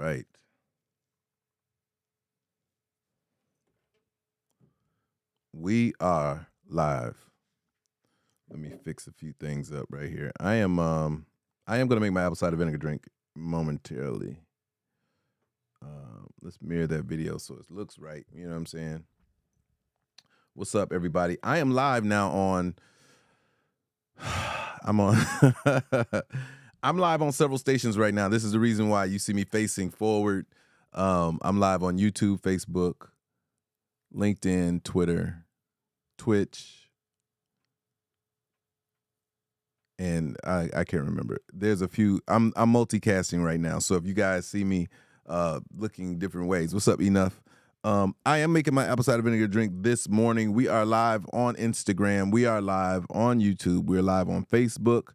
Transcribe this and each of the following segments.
right. We are live. Let me fix a few things up right here. I am gonna make my apple cider vinegar drink momentarily. Let's mirror that video so it looks right. You know what I'm saying? What's up, everybody? I am live now on I'm on I'm live on several stations right now. This is the reason why you see me facing forward. I'm live on YouTube, Facebook, LinkedIn, Twitter, Twitch, and I can't remember. There's a few. I'm multicasting right now. So if you guys see me looking different ways, what's up, Enough? I am making my apple cider vinegar drink this morning. We are live on Instagram. We are live on YouTube. We're live on Facebook.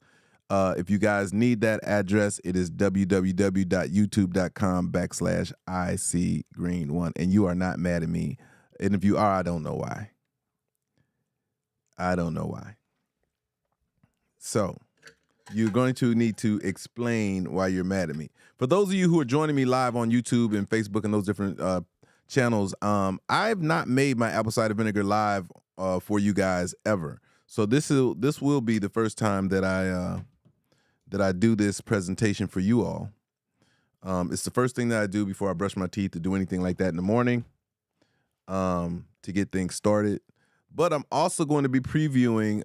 If you guys need that address, it is www.youtube.com/ICGreen1. And you are not mad at me. And if you are, I don't know why. I don't know why. So you're going to need to explain why you're mad at me. For those of you who are joining me live on YouTube and Facebook and those different channels, I've not made my apple cider vinegar live for you guys ever. So this will be the first time that I do this presentation for you all. It's the first thing that I do before I brush my teeth to do anything like that in the morning to get things started. But I'm also going to be previewing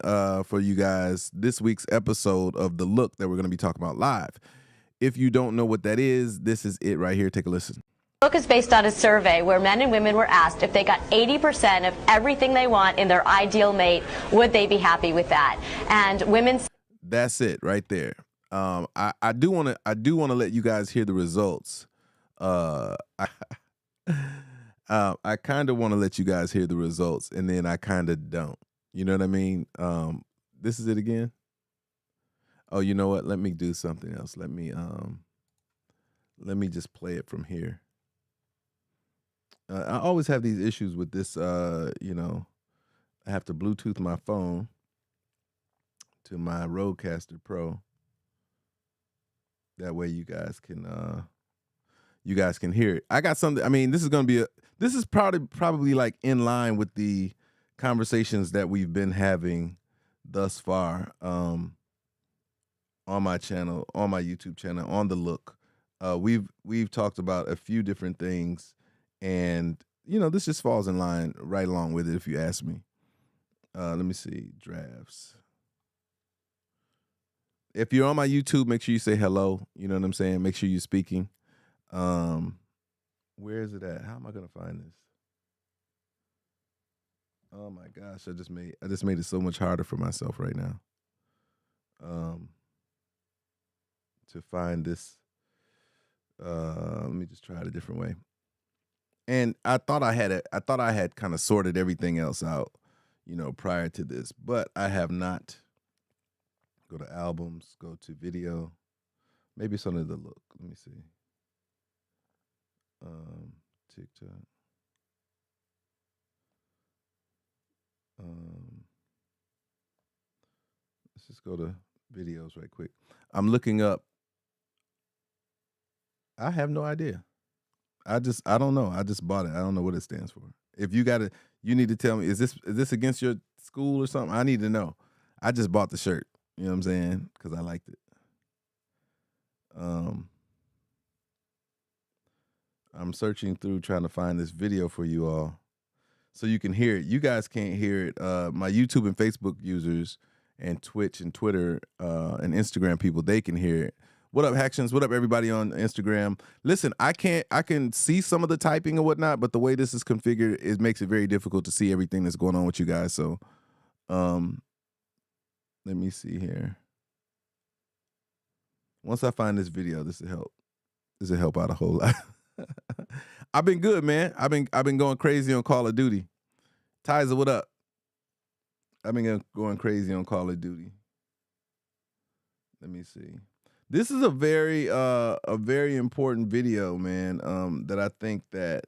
for you guys this week's episode of The Look that we're going to be talking about live. If you don't know what that is, this is it right here. Take a listen. Look is based on a survey where men and women were asked if they got 80% of everything they want in their ideal mate, would they be happy with that? And women. That's it right there. I do want to let you guys hear the results. I kind of want to let you guys hear the results, and then I kind of don't. You know what I mean? This is it again. Oh, you know what? Let me do something else. Let me just play it from here. I always have these issues with this. I have to Bluetooth my phone to my Rodecaster Pro. That way, you guys can hear it. I got something. I mean, this is probably like in line with the conversations that we've been having thus far on my channel, on my YouTube channel, on The Look. We've talked about a few different things, and this just falls in line right along with it, if you ask me. Let me see, drafts. If you're on my YouTube, make sure you say hello. You know what I'm saying? Make sure you're speaking. Where is it at? How am I gonna find this? Oh my gosh, I just made it so much harder for myself right now. To find this. Let me just try it a different way. And I thought I had kind of sorted everything else out, prior to this, but I have not. Go to albums, go to video. Maybe it's under The Look. Let me see. TikTok. Let's just go to videos right quick. I'm looking up. I have no idea. I don't know. I just bought it. I don't know what it stands for. If you got it, you need to tell me, is this against your school or something? I need to know. I just bought the shirt. You know what I'm saying? Because I liked it. I'm searching through trying to find this video for you all so you can hear it. You guys can't hear it. My YouTube and Facebook users and Twitch and Twitter and Instagram people, they can hear it. What up, Hactions? What up, everybody on Instagram? Listen, I can see some of the typing and whatnot, but the way this is configured, it makes it very difficult to see everything that's going on with you guys. So, let me see here. Once I find this video, this will help. This will help out a whole lot. I've been good, man. I've been going crazy on Call of Duty. Tyza, what up? I've been going crazy on Call of Duty. Let me see. This is a very important video, man. That I think that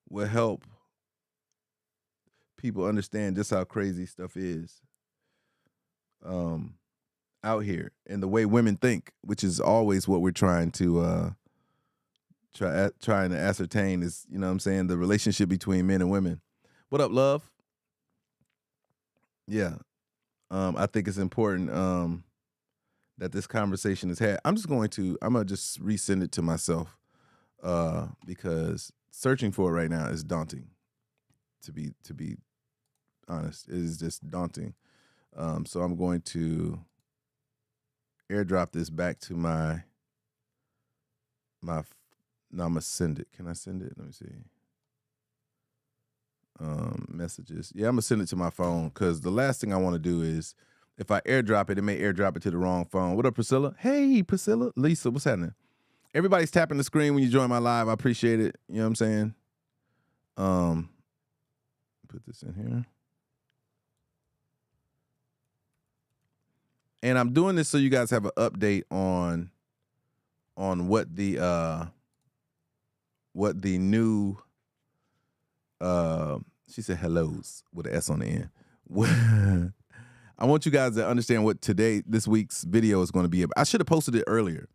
will help people understand just how crazy stuff is. Out here and the way women think, which is always what we're trying to trying to ascertain is, you know what I'm saying, the relationship between men and women. What up, love? Yeah. I think it's important that this conversation is had. I'm gonna just resend it to myself because searching for it right now is daunting. To be honest, it is just daunting. So I'm going to airdrop this back to my. Now I'm gonna send it. Can I send it? Let me see. Messages. Yeah, I'm gonna send it to my phone because the last thing I want to do is if I airdrop it, it may airdrop it to the wrong phone. What up, Priscilla? Hey, Priscilla. Lisa, what's happening? Everybody's tapping the screen when you join my live. I appreciate it. You know what I'm saying? Put this in here. And I'm doing this so you guys have an update on what the new she said hellos with an S on the end. I want you guys to understand what this week's video is going to be about. I should have posted it earlier.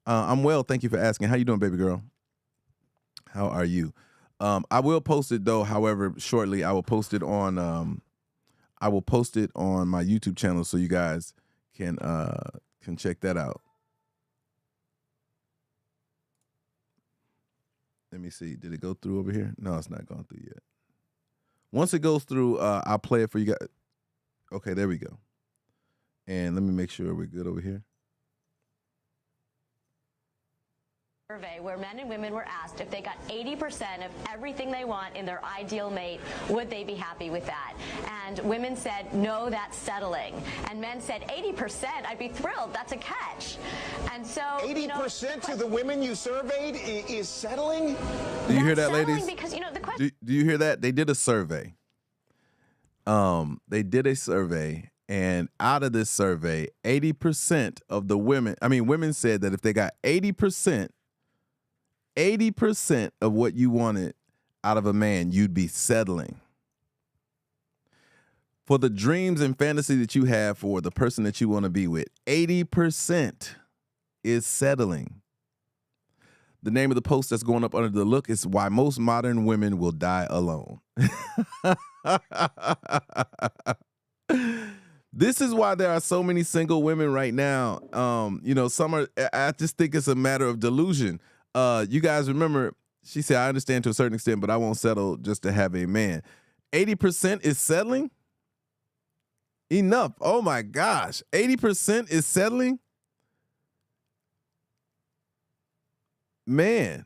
I'm well, thank you for asking. How you doing, baby girl? How are you? I will post it though, however, shortly. I will post it on my YouTube channel so you guys can check that out. Let me see. Did it go through over here? No, it's not gone through yet. Once it goes through, I'll play it for you guys. Okay, there we go. And let me make sure we're good over here. Survey where men and women were asked if they got 80% of everything they want in their ideal mate, would they be happy with that? And women said, no, that's settling. And men said, 80%, I'd be thrilled, that's a catch. And so, 80% of the women you surveyed is settling? Do you hear that, ladies? Because, the question... Do you hear that? They did a survey. And out of this survey, 80% of the women said that if they got 80% of what you wanted out of a man, you'd be settling. For the dreams and fantasy that you have for the person that you want to be with, 80% is settling. The name of the post that's going up under the look is Why Most Modern Women Will Die Alone. This is why there are so many single women right now. I just think it's a matter of delusion. You guys remember, she said, I understand to a certain extent, but I won't settle just to have a man. 80% is settling? Enough. Oh my gosh. 80% is settling? Man,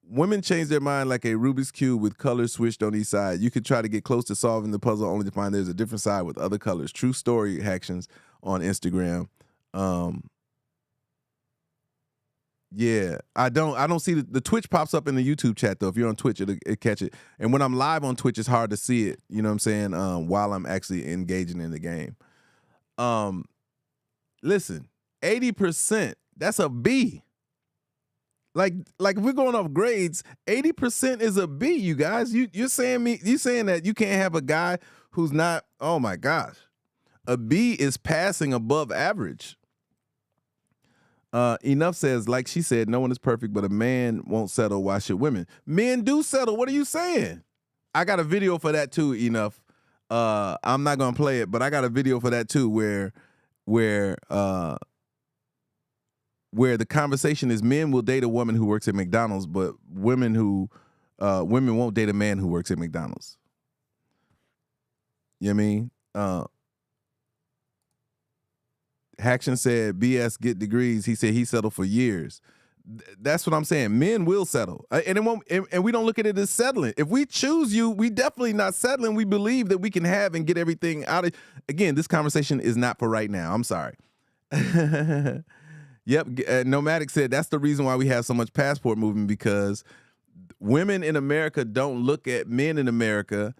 women change their mind like a Rubik's Cube with colors switched on each side. You could try to get close to solving the puzzle only to find there's a different side with other colors. True story actions on Instagram. Yeah, I don't see the Twitch pops up in the YouTube chat though. If you're on Twitch, it'll catch it. And when I'm live on Twitch, it's hard to see it. You know what I'm saying? While I'm actually engaging in the game. Listen, 80%, that's a B. Like if we're going off grades, 80% is a B, you guys. You're saying that you can't have a guy who's not, oh my gosh. A B is passing above average. Enough says, like she said, no one is perfect, but a man won't settle. Why should women? Men do settle. What are you saying? I got a video for that too, Enough. I'm not gonna play it, but I got a video for that too, where the conversation is men will date a woman who works at McDonald's, but women won't date a man who works at McDonald's. You know what I mean? Haction said, BS get degrees. He said he settled for years. That's what I'm saying. Men will settle. And we don't look at it as settling. If we choose you, we definitely not settling. We believe that we can have and get everything out of. Again, this conversation is not for right now. I'm sorry. Yep. Nomadic said that's the reason why we have so much passport movement, because women in America don't look at men in America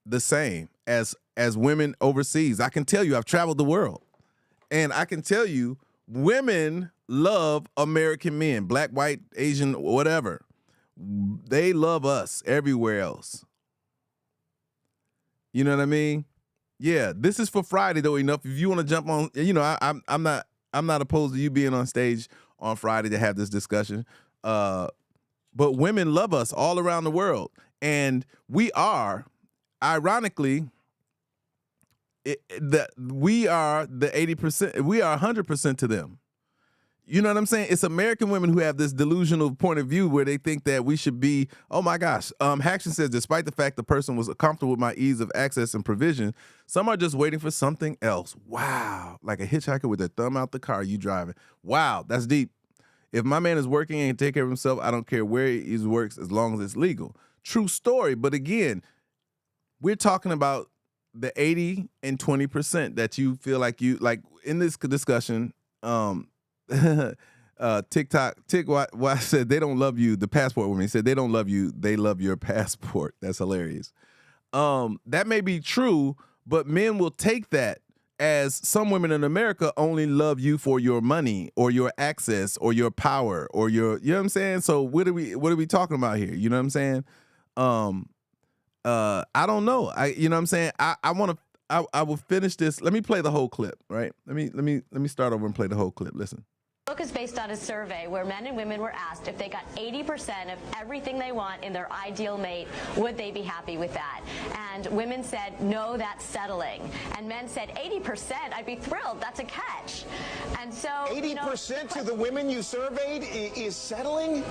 the same as women overseas. I can tell you, I've traveled the world. And I can tell you, women love American men, black, white, Asian, whatever. They love us everywhere else. You know what I mean? Yeah, this is for Friday though. Enough. If you want to jump on, I'm not opposed to you being on stage on Friday to have this discussion. but women love us all around the world. And we are, ironically, we are the 80%, we are 100% to them. You know what I'm saying? It's American women who have this delusional point of view where they think that we should be, oh my gosh. Haction says, despite the fact the person was comfortable with my ease of access and provision, some are just waiting for something else. Wow. Like a hitchhiker with their thumb out the car you driving. Wow, that's deep. If my man is working and can take care of himself, I don't care where he works as long as it's legal. True story. But again, we're talking about the 80 and 20% that you feel like you, like in this discussion, why said they don't love you. The passport woman said they don't love you. They love your passport. That's hilarious. That may be true, but men will take that as some women in America only love you for your money or your access or your power or your, you know what I'm saying? So what are we talking about here? You know what I'm saying? I don't know. You know what I'm saying? I will finish this. Let me play the whole clip, right? Let me start over and play the whole clip. Listen. The book is based on a survey where men and women were asked if they got 80% of everything they want in their ideal mate, would they be happy with that? And women said, no, that's settling. And men said, 80%, I'd be thrilled, that's a catch. And so 80% to the women you surveyed is settling?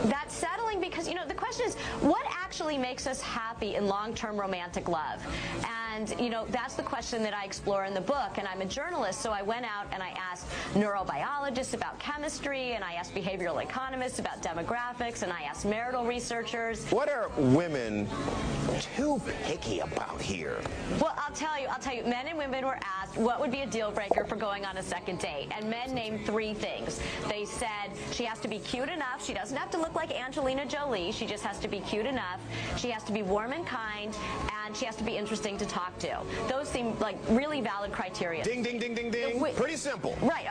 That's settling because, the question is, what actually makes us happy in long-term romantic love? And, that's the question that I explore in the book. And I'm a journalist, so I went out and I asked neurobiologists about chemistry, and I asked behavioral economists about demographics, and I asked marital researchers. What are women too picky about here? Well, I'll tell you, men and women were asked what would be a deal breaker for going on a second date, and men named 3 things. They said she has to be cute enough. She doesn't have to look like Angelina Jolie. She just has to be cute enough. She has to be warm and kind, and she has to be interesting to talk to. Those seem like really valid criteria. Ding, ding, ding, ding, ding. Pretty simple. Right.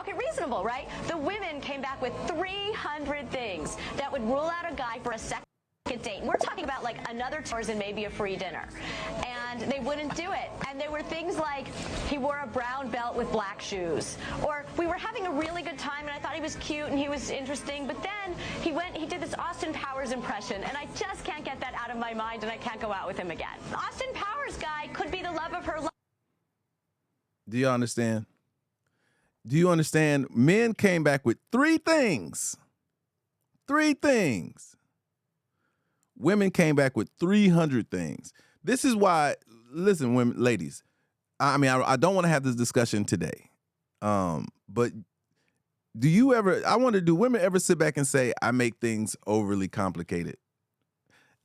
Okay, reasonable, right? The women came back with 300 things that would rule out a guy for a second date. And we're talking about like another tours and maybe a free dinner. And they wouldn't do it. And there were things like he wore a brown belt with black shoes. Or we were having a really good time and I thought he was cute and he was interesting. But then he did this Austin Powers impression and I just can't get that out of my mind and I can't go out with him again. Austin Powers guy could be the love of her life. Do you understand? Do you understand? Men came back with 3 things. 3 things. Women came back with 300 things. This is why, listen, women, ladies, I don't want to have this discussion today. But do women ever sit back and say, I make things overly complicated?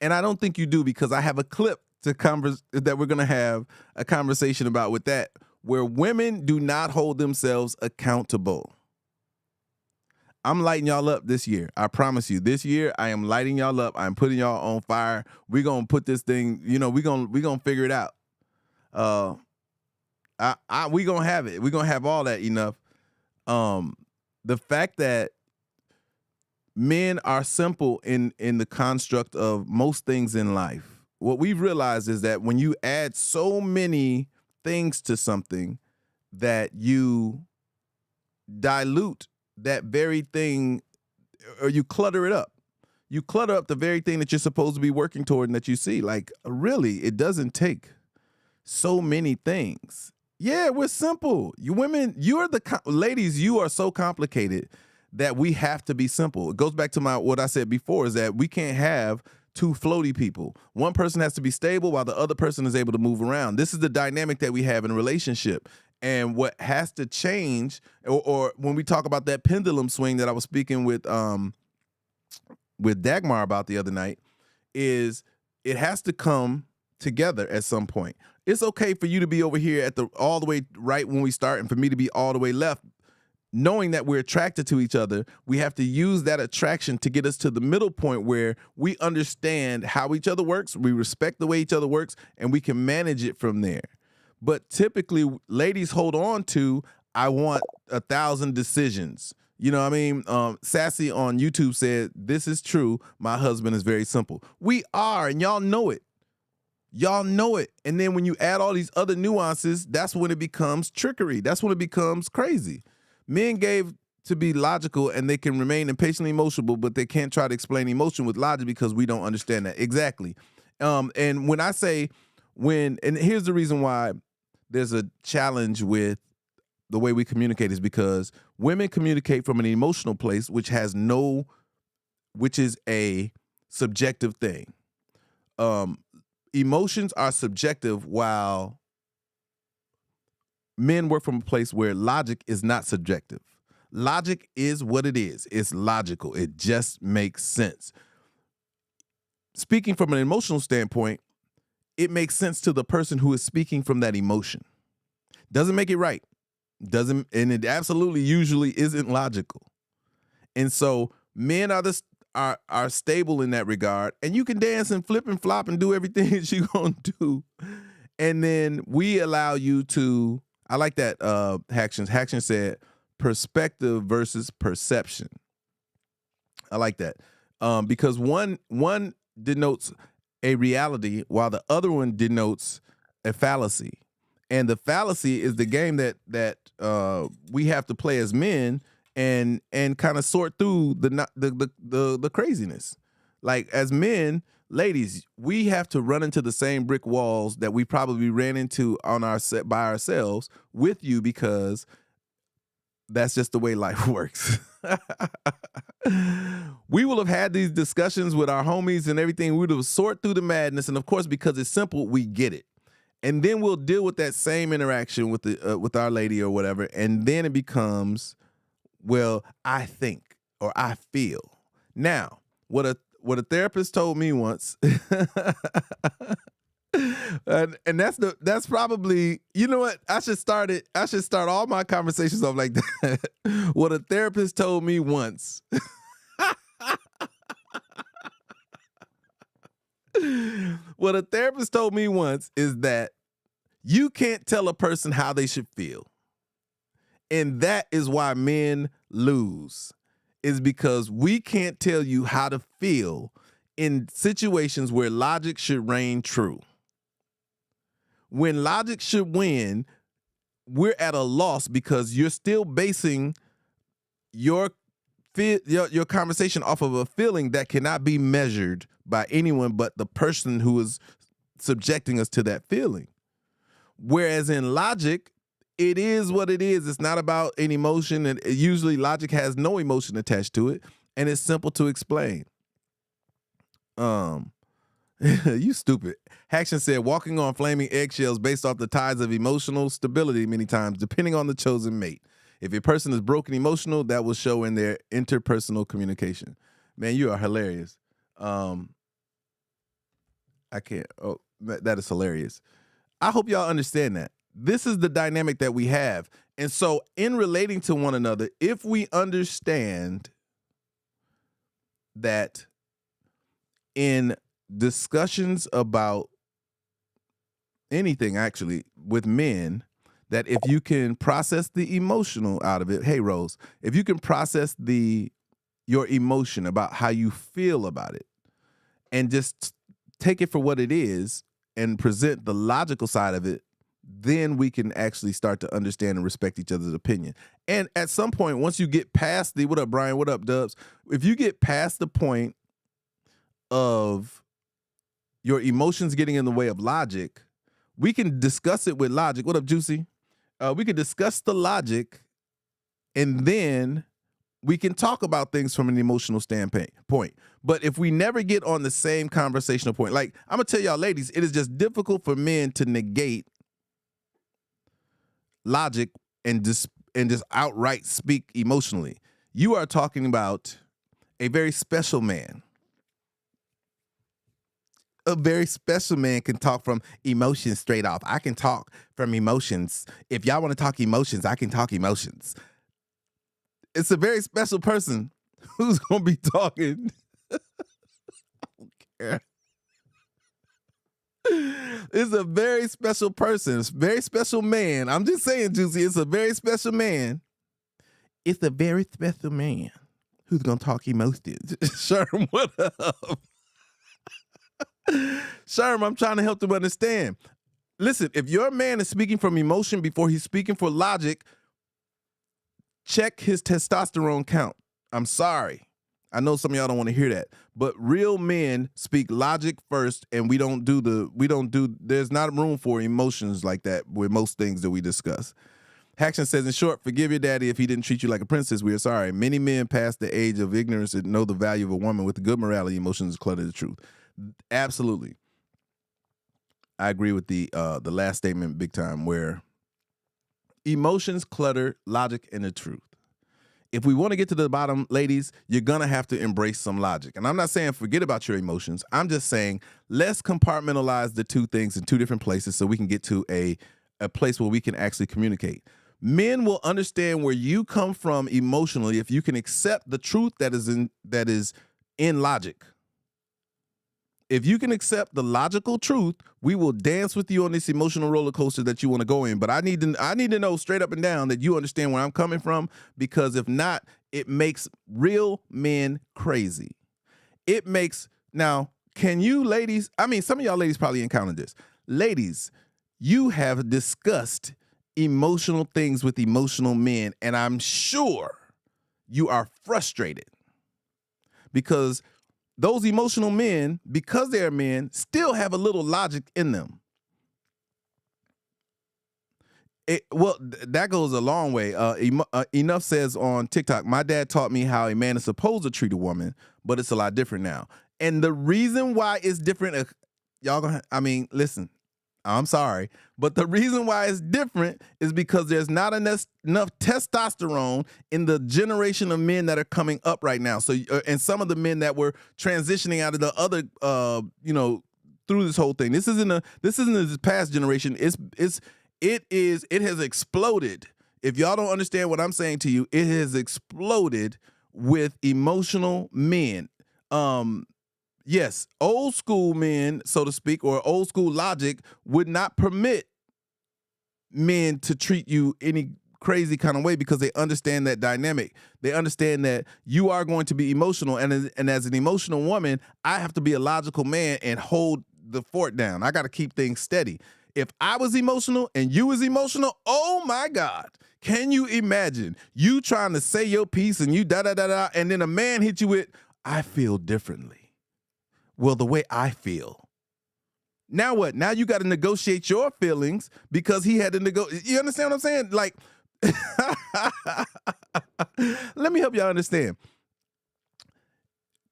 And I don't think you do, because I have a clip that we're going to have a conversation about with that, where women do not hold themselves accountable. I'm lighting y'all up this year. I promise you. This year, I am lighting y'all up. I'm putting y'all on fire. We're going to put this thing, we're going to figure it out. We're going to have it. We're going to have all that enough. The fact that men are simple in the construct of most things in life. What we've realized is that when you add so many things to something, that you dilute that very thing, or you clutter it up. You clutter up the very thing that you're supposed to be working toward and that you see. Like, really, it doesn't take so many things. Yeah, we're simple. You women, ladies, you are so complicated that we have to be simple. It goes back to what I said before, is that we can't have 2 floaty people. One person has to be stable while the other person is able to move around. This is the dynamic that we have in a relationship. And what has to change, or when we talk about that pendulum swing that I was speaking with Dagmar about the other night, is it has to come together at some point. It's okay for you to be over here all the way right when we start, and for me to be all the way left. Knowing that we're attracted to each other, we have to use that attraction to get us to the middle point where we understand how each other works, we respect the way each other works, and we can manage it from there. But typically, ladies hold on to, I want 1,000 decisions. You know what I mean? Sassy on YouTube said, this is true. My husband is very simple. We are, and y'all know it. Y'all know it. And then when you add all these other nuances, that's when it becomes trickery. That's when it becomes crazy. Men gave to be logical and they can remain impatiently emotional, but they can't try to explain emotion with logic because we don't understand that. Exactly. And when I say and here's the reason why there's a challenge with the way we communicate is because women communicate from an emotional place, which is a subjective thing. Emotions are subjective while men work from a place where logic is not subjective. Logic is what it is. It's logical. It just makes sense. Speaking from an emotional standpoint, it makes sense to the person who is speaking from that emotion. Doesn't make it right. And it absolutely usually isn't logical. And so men are stable in that regard, and you can dance and flip and flop and do everything that you're gonna do. And then we allow you to, I like that Haction said perspective versus perception. I like that. Because one denotes a reality while the other one denotes a fallacy. And the fallacy is the game that we have to play as men and kind of sort through the craziness. Like as men, ladies, we have to run into the same brick walls that we probably ran into on our set by ourselves with you, because that's just the way life works. We will have had these discussions with our homies and everything. We would have sort through the madness, and of course, because it's simple, we get it. And then we'll deal with that same interaction with our lady or whatever, and then it becomes, well, I think or I feel. Now, what a therapist told me once, and that's probably, you know what? I should start all my conversations off like that. What a therapist told me once. What a therapist told me once is that you can't tell a person how they should feel. And that is why men lose, is because we can't tell you how to feel in situations where logic should reign true. When logic should win, we're at a loss because you're still basing your conversation off of a feeling that cannot be measured by anyone but the person who is subjecting us to that feeling. Whereas in logic, it is what it is. It's not about an emotion, and usually logic has no emotion attached to it, and it's simple to explain. You stupid. Haction said, walking on flaming eggshells based off the tides of emotional stability many times, depending on the chosen mate. If a person is broken emotional, that will show in their interpersonal communication. Man, you are hilarious. I can't. Oh, that is hilarious. I hope y'all understand that. This is the dynamic that we have. And so in relating to one another, if we understand that in discussions about anything actually with men, that if you can process the emotional out of it, hey Rose, if you can process your emotion about how you feel about it and just take it for what it is and present the logical side of it, then we can actually start to understand and respect each other's opinion. And at some point, once you get past what up, Brian? What up, Dubs? If you get past the point of your emotions getting in the way of logic, we can discuss it with logic. What up, Juicy? We could discuss the logic, and then we can talk about things from an emotional standpoint. But if we never get on the same conversational point, like I'm gonna tell y'all, ladies, it is just difficult for men to negate logic and just outright speak emotionally. You are talking about a very special man. A very special man can talk from emotions straight off. I can talk from emotions. If y'all want to talk emotions, I can talk emotions. It's a very special person who's going to be talking. I don't care. It's a very special person. It's a very special man. I'm just saying, Juicy, it's a very special man. It's a very special man who's going to talk emotions. Sherm, what up? Sherm, I'm trying to help them understand. Listen, if your man is speaking from emotion before he's speaking for logic, check his testosterone count. I'm sorry. I know some of y'all don't want to hear that, but real men speak logic first, and there's not room for emotions like that with most things that we discuss. Haction says, in short, forgive your daddy if he didn't treat you like a princess. We are sorry. Many men past the age of ignorance that know the value of a woman with good morality, emotions clutter the truth. Absolutely. I agree with the last statement big time, where emotions clutter logic and the truth. If we want to get to the bottom, ladies, you're going to have to embrace some logic. And I'm not saying forget about your emotions. I'm just saying let's compartmentalize the two things in two different places so we can get to a place where we can actually communicate. Men will understand where you come from emotionally if you can accept the truth that is in logic. If you can accept the logical truth, we will dance with you on this emotional roller coaster that you want to go in. But I need to know straight up and down that you understand where I'm coming from, because if not, it makes real men crazy. Now, can you ladies, some of y'all ladies probably encountered this. Ladies, you have discussed emotional things with emotional men, and I'm sure you are frustrated because those emotional men, because they're men, still have a little logic in them. That goes a long way. Enough says on TikTok, my dad taught me how a man is supposed to treat a woman, but it's a lot different now. And the reason why it's different, listen, I'm sorry, but the reason why it's different is because there's not enough testosterone in the generation of men that are coming up right now. So, and some of the men that were transitioning out of the other, through this whole thing. This isn't this past generation. It has exploded. If y'all don't understand what I'm saying to you, it has exploded with emotional men. Yes, old school men, so to speak, or old school logic would not permit men to treat you any crazy kind of way because they understand that dynamic. They understand that you are going to be emotional, and as an emotional woman, I have to be a logical man and hold the fort down. I got to keep things steady. If I was emotional and you was emotional, oh my God. Can you imagine you trying to say your piece and you da-da-da-da, and then a man hit you with, I feel differently. Well, the way I feel. Now what? Now you got to negotiate your feelings because he had to negotiate. You understand what I'm saying? Like, let me help y'all understand.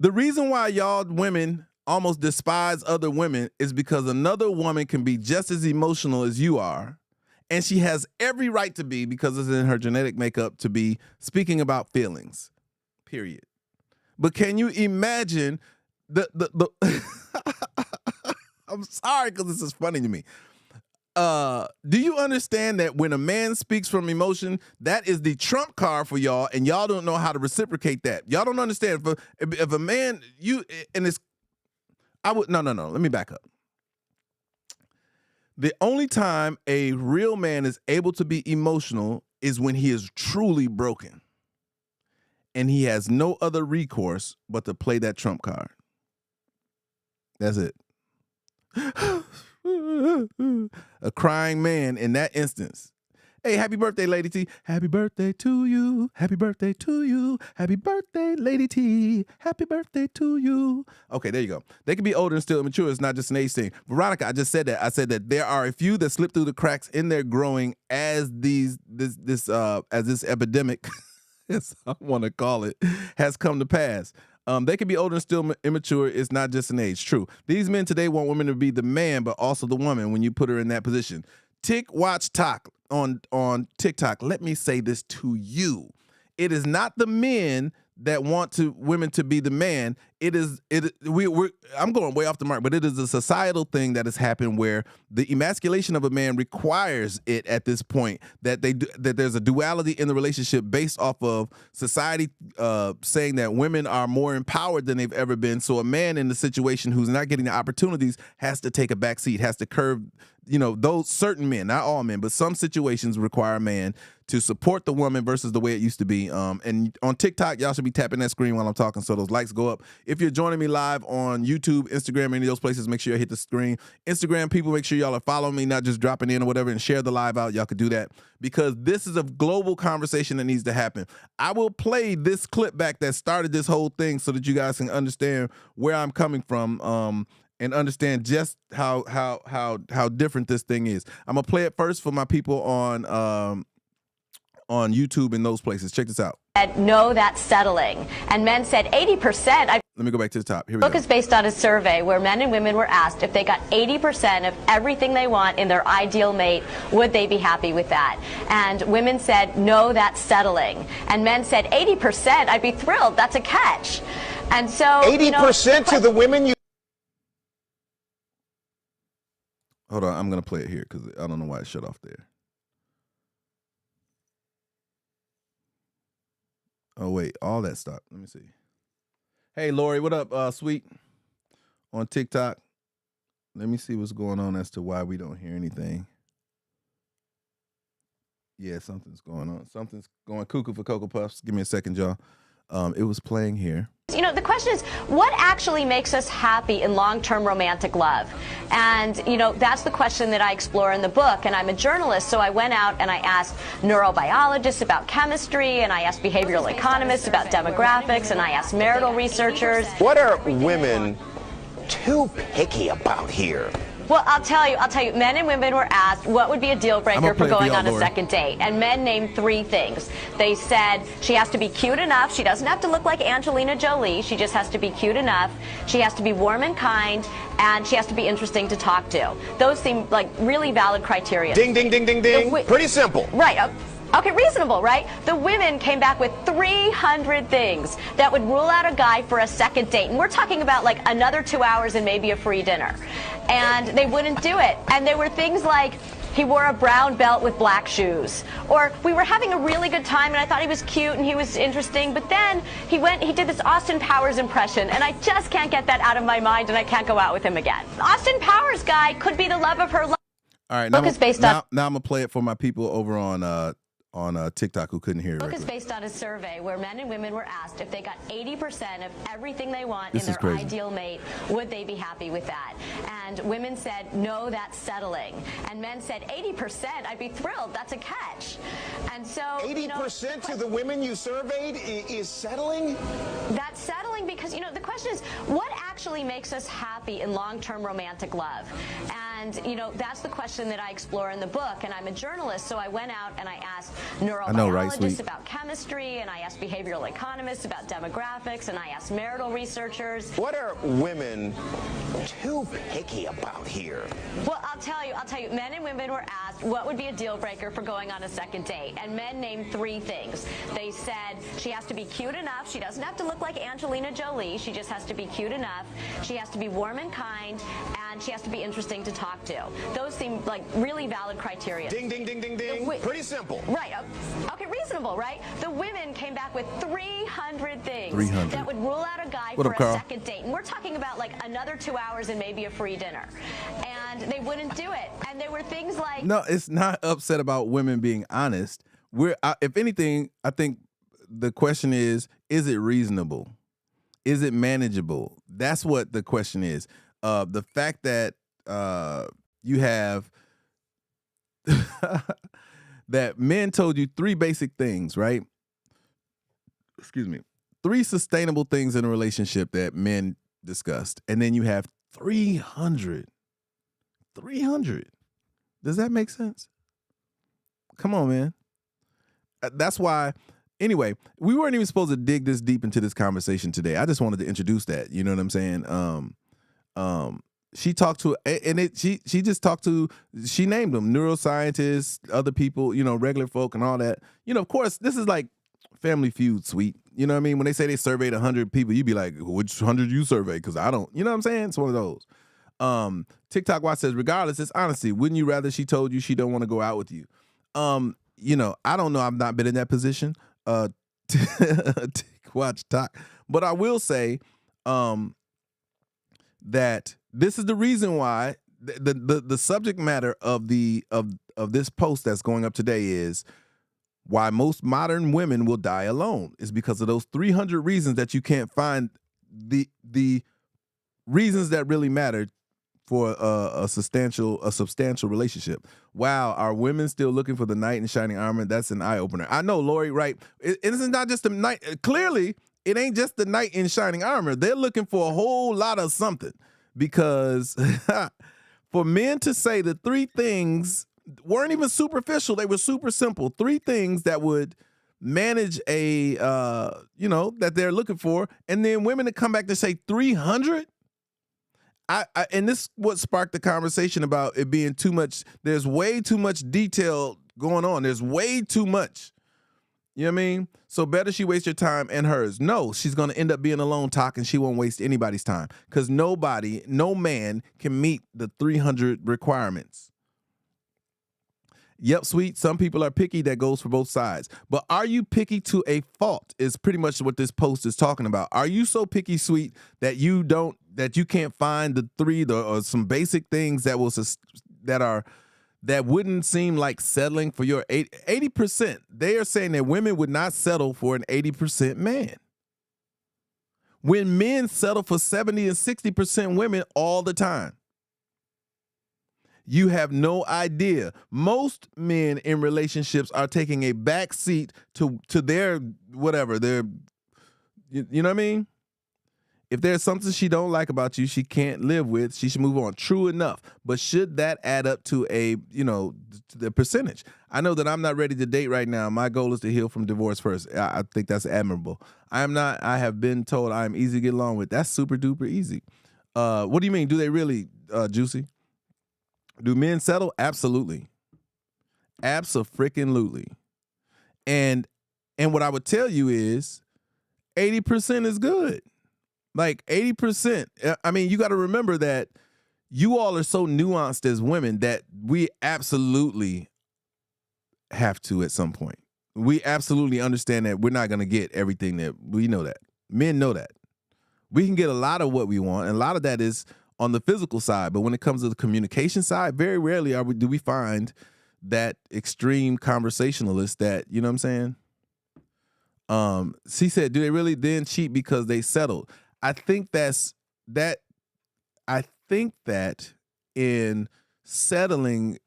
The reason why y'all women almost despise other women is because another woman can be just as emotional as you are, and she has every right to be, because it's in her genetic makeup, to be speaking about feelings, period. But can you imagine I'm sorry because this is funny to me. Do you understand that when a man speaks from emotion, that is the trump card for y'all, and y'all don't know how to reciprocate that? Y'all don't understand. If a man, let me back up. The only time a real man is able to be emotional is when he is truly broken, and he has no other recourse but to play that trump card. That's it. A crying man in that instance. Hey, happy birthday, Lady T. Happy birthday to you. Happy birthday to you. Happy birthday, Lady T. Happy birthday to you. Okay, there you go. They can be older and still immature. It's not just an age thing. Veronica, I just said that. I said that there are a few that slip through the cracks in their growing as this epidemic, as I want to call it, has come to pass. They can be older and still immature. It's not just an age. True. These men today want women to be the man, but also the woman when you put her in that position. Tick, watch, talk on TikTok. Let me say this to you. It is not the men that want women to be the man. I'm going way off the mark, but it is a societal thing that has happened where the emasculation of a man requires it at this point, that there's a duality in the relationship based off of society saying that women are more empowered than they've ever been. So a man in the situation who's not getting the opportunities has to take a back seat, has to curb, those certain men, not all men, but some situations require a man to support the woman versus the way it used to be. And on TikTok, y'all should be tapping that screen while I'm talking so those likes go up. If you're joining me live on YouTube, Instagram, any of those places, make sure you hit the screen. Instagram people, make sure y'all are following me, not just dropping in or whatever, and share the live out. Y'all could do that because this is a global conversation that needs to happen. I will play this clip back that started this whole thing so that you guys can understand where I'm coming from. And understand just how different this thing is. I'm gonna play it first for my people on YouTube and those places. Check this out. No, that's settling. And men said 80%. Let me go back to the top. Here we go. The book is based on a survey where men and women were asked if they got 80% of everything they want in their ideal mate, would they be happy with that? And women said, no, that's settling. And men said 80%, I'd be thrilled. That's a catch. And so 80% to the women you Hold on, I'm going to play it here because I don't know why it shut off there. Oh, wait, all that stopped. Let me see. Hey, Lori, what up, sweet? On TikTok. Let me see what's going on as to why we don't hear anything. Yeah, something's going on. Something's going cuckoo for Cocoa Puffs. Give me a second, y'all. It was playing here. The question is, what actually makes us happy in long-term romantic love? And, that's the question that I explore in the book. And I'm a journalist, so I went out and I asked neurobiologists about chemistry, and I asked behavioral economists about demographics, and I asked marital researchers. What are women too picky about here? Well, I'll tell you, men and women were asked what would be a deal breaker for going on a second date. And men named 3 things. They said she has to be cute enough. She doesn't have to look like Angelina Jolie. She just has to be cute enough. She has to be warm and kind. And she has to be interesting to talk to. Those seem like really valid criteria. Ding, ding, ding, ding, ding. Pretty simple. Right. Okay, reasonable, right? The women came back with 300 things that would rule out a guy for a second date. And we're talking about like another 2 hours and maybe a free dinner. And they wouldn't do it. And there were things like he wore a brown belt with black shoes. Or we were having a really good time and I thought he was cute and he was interesting. But then he did this Austin Powers impression. And I just can't get that out of my mind and I can't go out with him again. Austin Powers guy could be the love of her life. All right, now I'm going to play it for my people over on TikTok who couldn't hear it. The book is based on a survey where men and women were asked if they got 80% of everything they want in their ideal mate, would they be happy with that? And women said, no, that's settling. And men said 80%, I'd be thrilled. That's a catch. And so 80% to the women you surveyed is settling? That's settling because, the question is, what actually makes us happy in long-term romantic love? And, that's the question that I explore in the book. And I'm a journalist, so I went out and I asked neurobiologists about chemistry, and I asked behavioral economists about demographics, and I asked marital researchers. What are women too picky about here? Well, I'll tell you, men and women were asked what would be a deal breaker for going on a second date, and men named 3 things. They said she has to be cute enough. She doesn't have to look like Angelina Jolie. She just has to be cute enough. She has to be warm and kind, and she has to be interesting to talk to. Those seem like really valid criteria. Ding, ding, ding, ding, ding. Pretty simple. Right. Okay, reasonable, right? The women came back with 300 things that would rule out a guy for a second date. And we're talking about like another 2 hours and maybe a free dinner. And they wouldn't do it. And there were things like... No, it's not upset about women being honest. If anything, I think the question is it reasonable? Is it manageable? That's what the question is. The fact that you have... that men told you 3 basic things, right? Excuse me. 3 sustainable things in a relationship that men discussed. And then you have 300. 300. Does that make sense? Come on, man. That's why, anyway, we weren't even supposed to dig this deep into this conversation today. I just wanted to introduce that. You know what I'm saying? She talked to, she named them neuroscientists, other people, regular folk and all that. Of course, this is like Family Feud, sweet. You know what I mean? When they say they surveyed 100 people, you'd be like, which 100 you surveyed? Because I don't, you know what I'm saying? It's one of those. TikTok Watch says, regardless, it's honesty. Wouldn't you rather she told you she don't want to go out with you? I don't know. I've not been in that position. Watch talk. But I will say that this is the reason why the subject matter of this post that's going up today is why most modern women will die alone. Is because of those 300 reasons that you can't find the reasons that really matter for a substantial relationship. Wow, are women still looking for the knight in shining armor? That's an eye opener. I know, Lori, right? It's not just the knight. Clearly, it ain't just the knight in shining armor. They're looking for a whole lot of something, because for men to say the three things weren't even superficial, they were super simple. Three things that would manage a that they're looking for, and then women to come back to say 300. And this what sparked the conversation about it being too much. There's way too much detail going on. There's way too much. You know what I mean? So better she waste your time and hers. No, she's going to end up being alone talking. She won't waste anybody's time, because no man can meet the 300 requirements. Yep, sweet. Some people are picky. That goes for both sides. But are you picky to a fault is pretty much what this post is talking about. Are you so picky, sweet, that you can't find the three or some basic things that wouldn't seem like settling for your 80%? They are saying that women would not settle for an 80% man, when men settle for 70 and 60% women all the time. You have no idea. Most men in relationships are taking a back seat to their whatever. You know what I mean? If there's something she don't like about you, she can't live with, she should move on. True enough. But should that add up to the percentage? I know that I'm not ready to date right now. My goal is to heal from divorce first. I think that's admirable. I am not. I have been told I am easy to get along with. That's super duper easy. What do you mean? Do they really, Juicy? Do men settle? Absolutely. Abso-freaking-lutely. And what I would tell you is 80% is good. Like 80%. I mean, you got to remember that you all are so nuanced as women that we absolutely have to at some point. We absolutely understand that we're not going to get everything that we know that. Men know that. We can get a lot of what we want, and a lot of that is on the physical side, but when it comes to the communication side, very rarely do we find that extreme conversationalist that, you know what I'm saying? She said, do they really then cheat because they settled? I think that in settling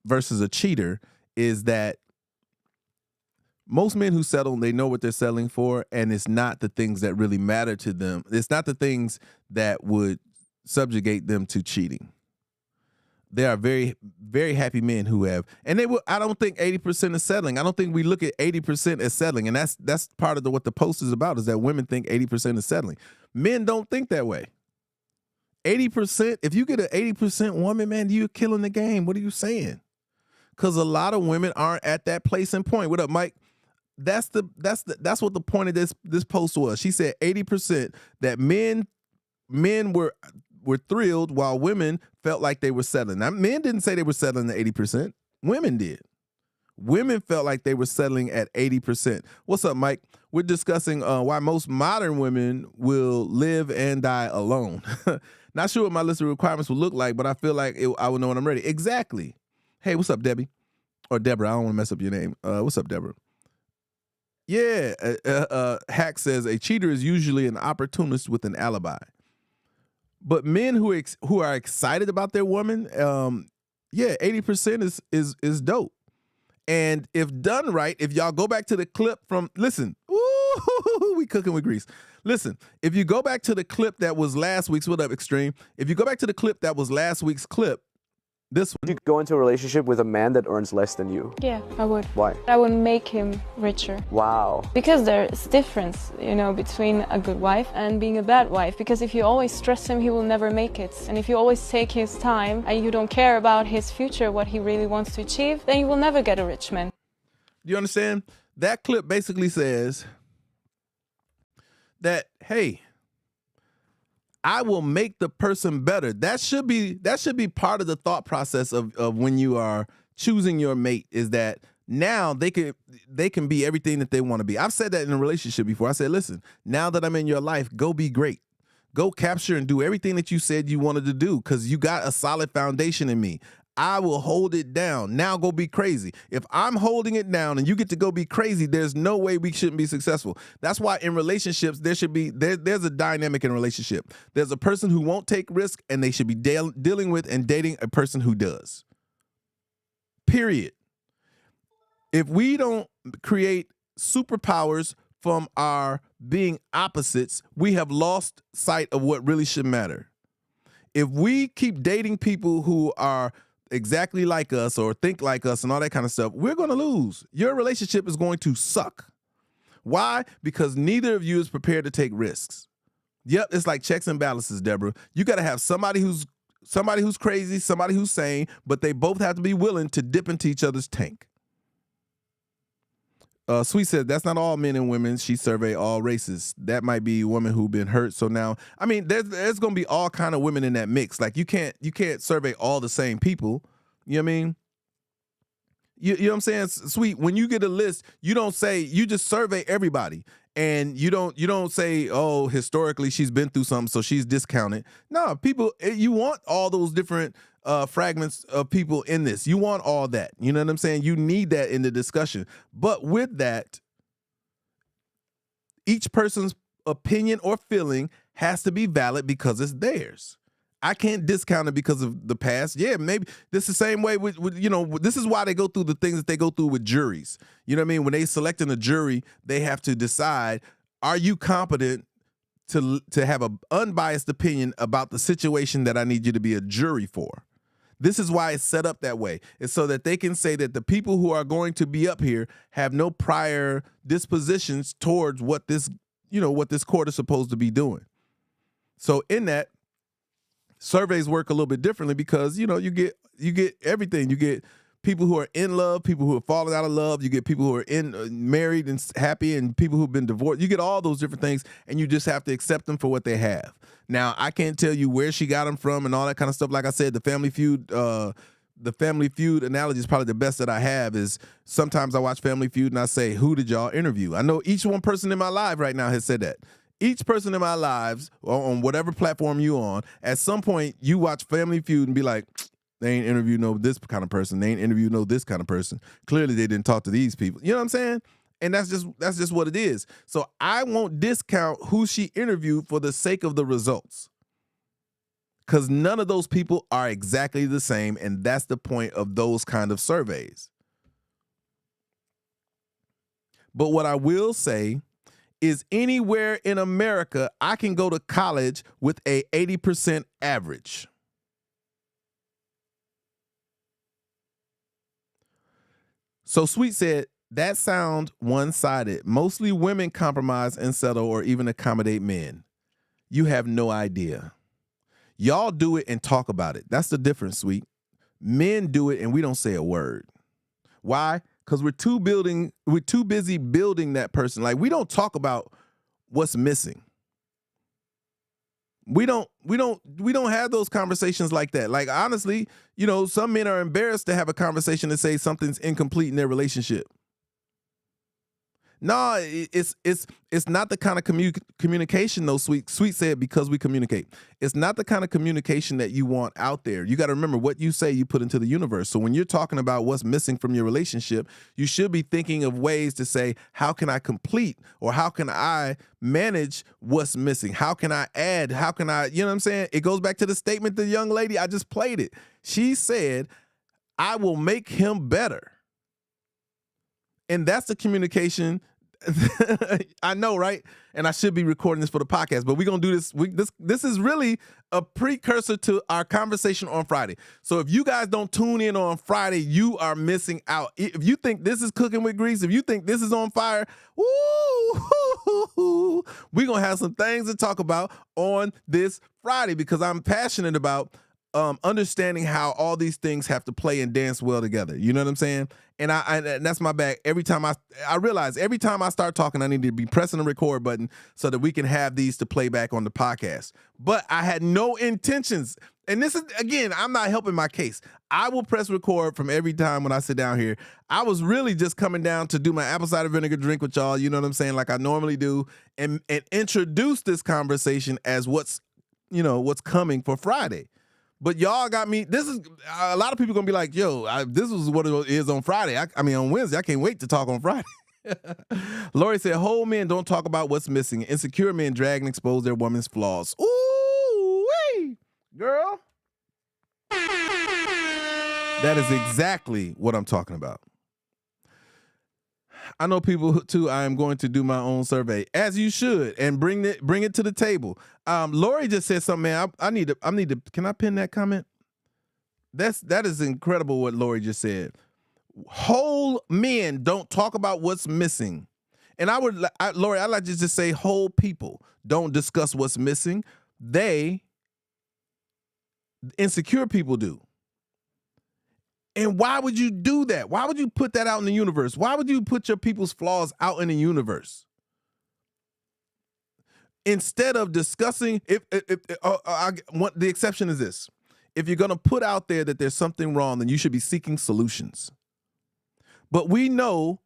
versus a cheater is that most men who settle, they know what they're settling for, and it's not the things that really matter to them. It's not the things that would subjugate them to cheating. There are very, very happy men who have, and I don't think 80% is settling. I don't think we look at 80% as settling, and that's part of what the post is about, is that women think 80% is settling. Men don't think that way. 80%, if you get an 80% woman, man, you're killing the game. What are you saying? Because a lot of women aren't at that place and point. What up, Mike? That's what the point of this post was. She said 80% that men were thrilled while women felt like they were settling. Now, men didn't say they were settling at 80%. Women did. Women felt like they were settling at 80%. What's up, Mike? We're discussing why most modern women will live and die alone. Not sure what my list of requirements will look like, but I feel like I will know when I'm ready. Exactly. Hey, what's up, Debbie? Or Deborah. I don't want to mess up your name. What's up, Deborah? Yeah. Hack says a cheater is usually an opportunist with an alibi. But men who are excited about their woman, 80% is dope. And if done right, if y'all go back to the clip from, listen, we cooking with grease. Listen, if you go back to the clip that was last week's, what up, Extreme? If you go back to the clip that was last week's clip, this one. You could go into a relationship with a man that earns less than you. Yeah, I would. Why? I would make him richer. Wow. Because there's difference, between a good wife and being a bad wife. Because if you always stress him, he will never make it. And if you always take his time and you don't care about his future, what he really wants to achieve, then you will never get a rich man. You understand? That clip basically says that, hey, I will make the person better. That should be part of the thought process of when you are choosing your mate, is that now they can be everything that they want to be. I've said that in a relationship before. I said, listen, now that I'm in your life, go be great. Go capture and do everything that you said you wanted to do, because you got a solid foundation in me. I will hold it down. Now go be crazy. If I'm holding it down and you get to go be crazy, there's no way we shouldn't be successful. That's why in relationships, there's a dynamic in a relationship. There's a person who won't take risk, and they should be dealing with and dating a person who does. Period. If we don't create superpowers from our being opposites, we have lost sight of what really should matter. If we keep dating people who are exactly like us or think like us and all that kind of stuff, we're going to lose. Your relationship is going to suck. Why? Because neither of you is prepared to take risks. Yep, it's like checks and balances, Deborah. You got to have somebody who's crazy, somebody who's sane, but they both have to be willing to dip into each other's tank. Sweet said, that's not all men and women. She surveyed all races. That might be women who've been hurt. So now, I mean, there's going to be all kind of women in that mix. Like you can't survey all the same people. You know what I mean? You know what I'm saying? Sweet, when you get a list, you just survey everybody. And you don't say, oh, historically she's been through something, so she's discounted. No, people, you want all those different fragments of people in this. You want all that. You know what I'm saying? You need that in the discussion. But with that, each person's opinion or feeling has to be valid because it's theirs. I can't discount it because of the past. Yeah, maybe this is the same way with this is why they go through the things that they go through with juries. You know what I mean? When they selecting a jury, they have to decide, are you competent to have an unbiased opinion about the situation that I need you to be a jury for? This is why it's set up that way. It's so that they can say that the people who are going to be up here have no prior dispositions towards what this court is supposed to be doing. So in that, surveys work a little bit differently because, you get everything. You get people who are in love, people who are falling out of love. You get people who are married and happy, and people who've been divorced. You get all those different things, and you just have to accept them for what they have. Now, I can't tell you where she got them from and all that kind of stuff. Like I said, the Family Feud analogy is probably the best that I have. Is sometimes I watch Family Feud and I say, who did y'all interview? I know each one person in my life right now has said that. Each person in my lives, on whatever platform you on, at some point you watch Family Feud and be like, they ain't interviewed this kind of person. They ain't interviewed this kind of person. Clearly they didn't talk to these people. You know what I'm saying? And that's just what it is. So I won't discount who she interviewed for the sake of the results. Because none of those people are exactly the same, and that's the point of those kind of surveys. But what I will say is anywhere in America, I can go to college with a 80% average. So Sweet said, that sounds one-sided. Mostly women compromise and settle or even accommodate men. You have no idea. Y'all do it and talk about it. That's the difference, Sweet. Men do it and we don't say a word. Why? Because we're too busy building that person. Like, we don't talk about what's missing. We don't have those conversations like that. Like, honestly, some men are embarrassed to have a conversation to say something's incomplete in their relationship. No, it's not the kind of communication though, Sweet said, because we communicate. It's not the kind of communication that you want out there. You got to remember, what you say, you put into the universe. So when you're talking about what's missing from your relationship, you should be thinking of ways to say, how can I complete, or how can I manage what's missing? How can I add? How can I, you know what I'm saying? It goes back to the statement the young lady, I just played it. She said, I will make him better. And that's the communication. I know, right? And I should be recording this for the podcast, but we're going to do this. This is really a precursor to our conversation on Friday. So if you guys don't tune in on Friday, you are missing out. If you think this is cooking with grease, if you think this is on fire, woo, we're going to have some things to talk about on this Friday, because I'm passionate about understanding how all these things have to play and dance well together. You know what I'm saying? And and that's my bag. Every time I realize every time I start talking, I need to be pressing the record button so that we can have these to play back on the podcast. But I had no intentions. And this is, again, I'm not helping my case. I will press record from every time when I sit down here. I was really just coming down to do my apple cider vinegar drink with y'all, you know what I'm saying, like I normally do, and introduce this conversation as what's coming for Friday. But y'all got me. This is a lot of people gonna be like, "Yo, this is what it is on Friday. I mean, on Wednesday. I can't wait to talk on Friday." Lori said, "Whole men don't talk about what's missing. Insecure men drag and expose their woman's flaws." Ooh, wee, girl. That is exactly what I'm talking about. I know people too. I am going to do my own survey, as you should, and bring it to the table. Lori just said something, man. I need to. Can I pin that comment? That is incredible what Lori just said. Whole men don't talk about what's missing, and Lori, I'd like to just say whole people don't discuss what's missing. Insecure people do. And why would you do that? Why would you put that out in the universe? Why would you put your people's flaws out in the universe? Instead of discussing, the exception is this. If you're going to put out there that there's something wrong, then you should be seeking solutions. But we know,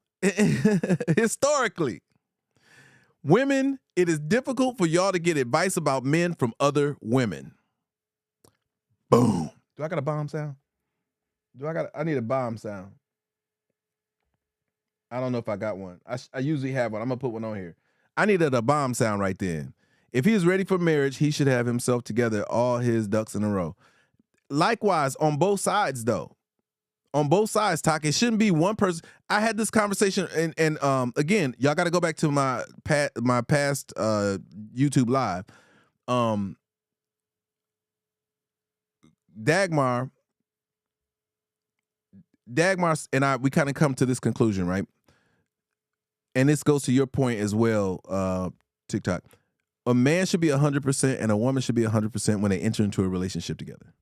historically, women, it is difficult for y'all to get advice about men from other women. Boom. Do I got a bomb sound? I need a bomb sound. I don't know if I got one. I usually have one. I'm going to put one on here. I needed a bomb sound right then. If he is ready for marriage, he should have himself together, all his ducks in a row. Likewise, on both sides, though. On both sides, Talk. It shouldn't be one person. I had this conversation, and again, y'all got to go back to my past YouTube live. Dagmar and I, we kind of come to this conclusion, right? And this goes to your point as well, TikTok. A man should be 100% and a woman should be 100% when they enter into a relationship together.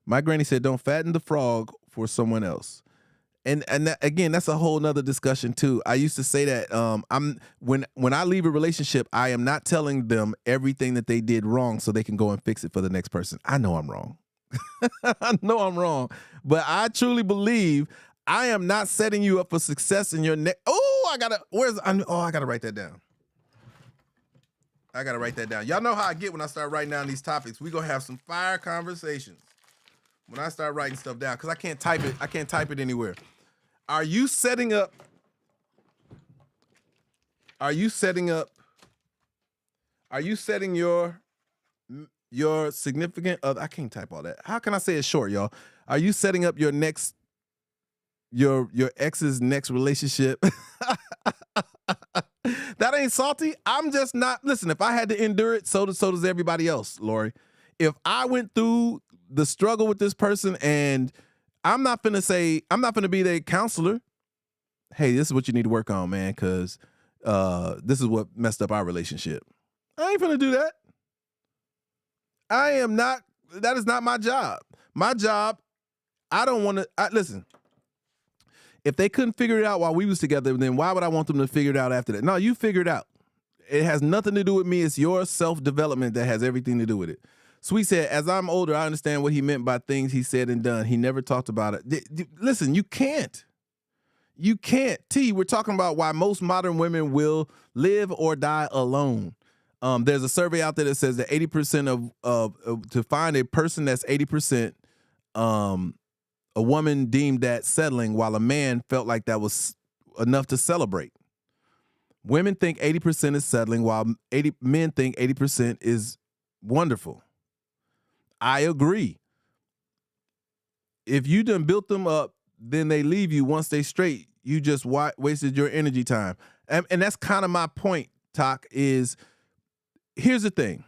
My granny said, "Don't fatten the frog for someone else." And again, that's a whole nother discussion too. I used to say that when I leave a relationship, I am not telling them everything that they did wrong so they can go and fix it for the next person. I know I'm wrong. I know I'm wrong, but I truly believe I am not setting you up for success in your next. Oh, I gotta write that down. I gotta write that down. Y'all know how I get when I start writing down these topics. We gonna have some fire conversations when I start writing stuff down because I can't type it. I can't type it anywhere. Are you setting your significant other? I can't type all that. How can I say it short, y'all? Are you setting up your ex's next relationship? That ain't salty. I'm just not. Listen, if I had to endure it, so does everybody else, Lori. If I went through the struggle with this person and I'm not finna be their counselor. Hey, this is what you need to work on, man, because this is what messed up our relationship. I ain't finna do that. That is not my job. My job, I don't want to, listen, if they couldn't figure it out while we was together, then why would I want them to figure it out after that? No, you figure it out. It has nothing to do with me. It's your self-development that has everything to do with it. Sweet said, as I'm older, I understand what he meant by things he said and done. He never talked about it. Listen, you can't. You can't. T, we're talking about why most modern women will live or die alone. There's a survey out there that says that 80% to find a person that's 80%, a woman deemed that settling, while a man felt like that was enough to celebrate. Women think 80% is settling, while men think 80% is wonderful. I agree. If you done built them up, then they leave you once they straight. You just wasted your energy time. And that's kind of my point, Talk, is here's the thing.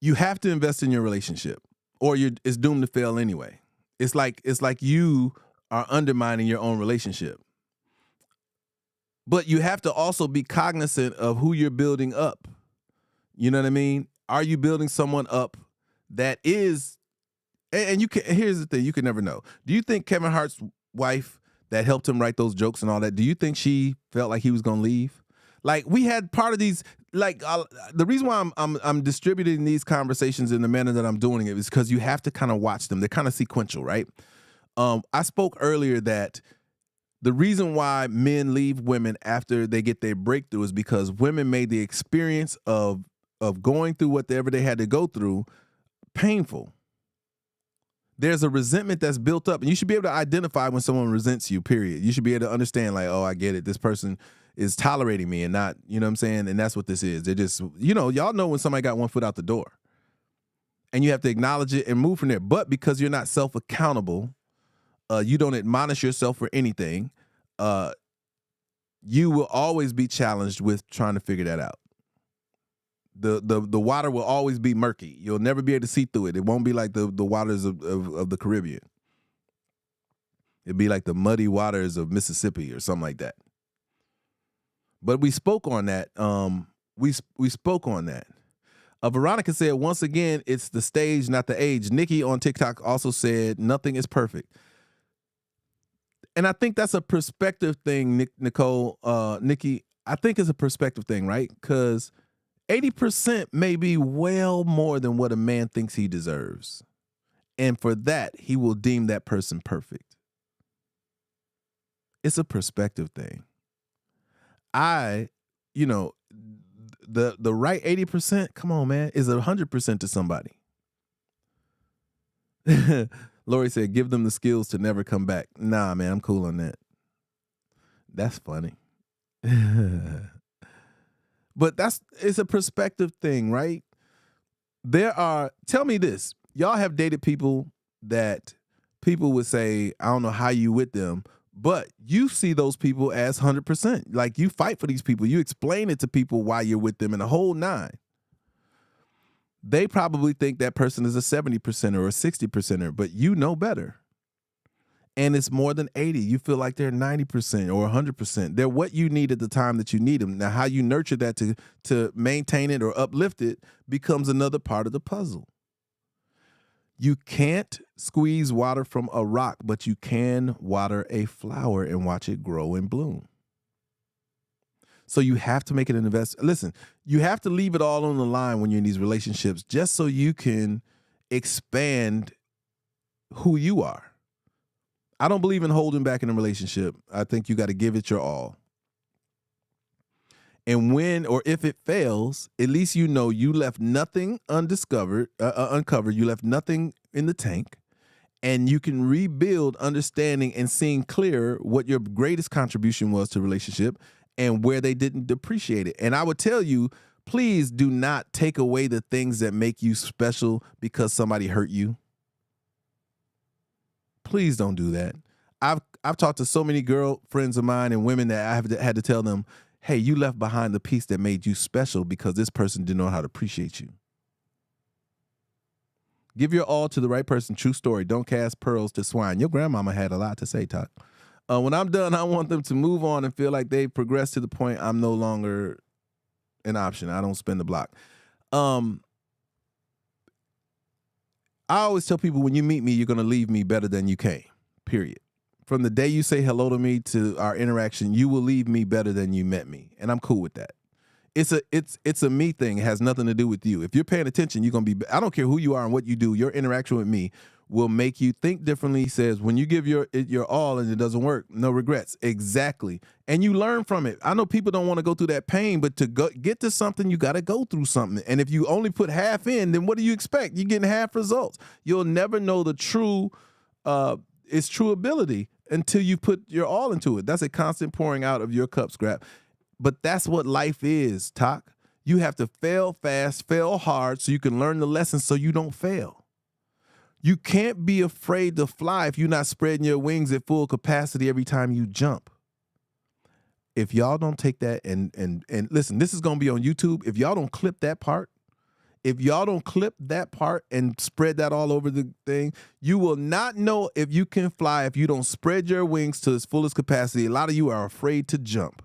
You have to invest in your relationship or it's doomed to fail anyway. It's like you are undermining your own relationship. But you have to also be cognizant of who you're building up. You know what I mean? Are you building someone up that is, and you can, here's the thing, you can never know. Do you think Kevin Hart's wife that helped him write those jokes and all that, do you think she felt like he was going to leave? Like we had part of these, like the reason why I'm distributing these conversations in the manner that I'm doing it is because you have to kind of watch them. They're kind of sequential, right? I spoke earlier that The reason why men leave women after they get their breakthrough is because women made the experience of going through whatever they had to go through painful. There's a resentment that's built up, and you should be able to identify when someone resents you, period. You should be able to understand, like, oh, I get it. This person is tolerating me and not, you know what I'm saying? And that's what this is. They're just, y'all know when somebody got one foot out the door. And you have to acknowledge it and move from there. But because you're not self-accountable, you don't admonish yourself for anything, you will always be challenged with trying to figure that out. The water will always be murky. You'll never be able to see through it. It won't be like the waters of the Caribbean. It'd be like the muddy waters of Mississippi or something like that. But we spoke on that. We spoke on that. Veronica said, once again, it's the stage, not the age. Nikki on TikTok also said, nothing is perfect. And I think that's a perspective thing, Nikki. I think it's a perspective thing, right? Because 80% may be well more than what a man thinks he deserves. And for that, he will deem that person perfect. It's a perspective thing. The right 80%, come on, man, is 100% to somebody. Lori said, give them the skills to never come back. Nah, man, I'm cool on that. That's funny. But it's a perspective thing, right? Tell me this. Y'all have dated people that people would say, I don't know how you with them, but you see those people as 100%. Like, you fight for these people. You explain it to people why you're with them in the whole nine. They probably think that person is a 70%er or a 60%er, but you know better. And it's more than 80. You feel like they're 90% or 100%. They're what you need at the time that you need them. Now, how you nurture that to maintain it or uplift it becomes another part of the puzzle. You can't squeeze water from a rock, but you can water a flower and watch it grow and bloom. So you have to make it an investment. Listen, you have to leave it all on the line when you're in these relationships just so you can expand who you are. I don't believe in holding back in a relationship. I think you got to give it your all. And when or if it fails, at least you know you left nothing uncovered. You left nothing in the tank. And you can rebuild understanding and seeing clearer what your greatest contribution was to the relationship and where they didn't appreciate it. And I would tell you, please do not take away the things that make you special because somebody hurt you. Please don't do that. I've talked to so many girlfriends of mine and women that I have had to tell them, hey, you left behind the piece that made you special because this person didn't know how to appreciate you. Give your all to the right person. True story. Don't cast pearls to swine. Your grandmama had a lot to say, Tuck. When I'm done, I want them to move on and feel like they've progressed to the point I'm no longer an option. I don't spin the block. I always tell people when you meet me, you're going to leave me better than you came, period. From the day you say hello to me to our interaction, you will leave me better than you met me. And I'm cool with that. It's a me thing. It has nothing to do with you. If you're paying attention, you're going to be, I don't care who you are and what you do, your interaction with me will make you think differently. He says, when you give your all and it doesn't work, no regrets. Exactly. And you learn from it. I know people don't want to go through that pain, but to get to something, you got to go through something. And if you only put half in, then what do you expect? You're getting half results. You'll never know the true ability until you put your all into it. That's a constant pouring out of your cup, Scrap. But that's what life is, Talk. You have to fail fast, fail hard, so you can learn the lessons so you don't fail. You can't be afraid to fly if you're not spreading your wings at full capacity every time you jump. If y'all don't take that and listen, this is going to be on YouTube. If y'all don't clip that part, and spread that all over the thing, you will not know if you can fly if you don't spread your wings to its fullest capacity. A lot of you are afraid to jump.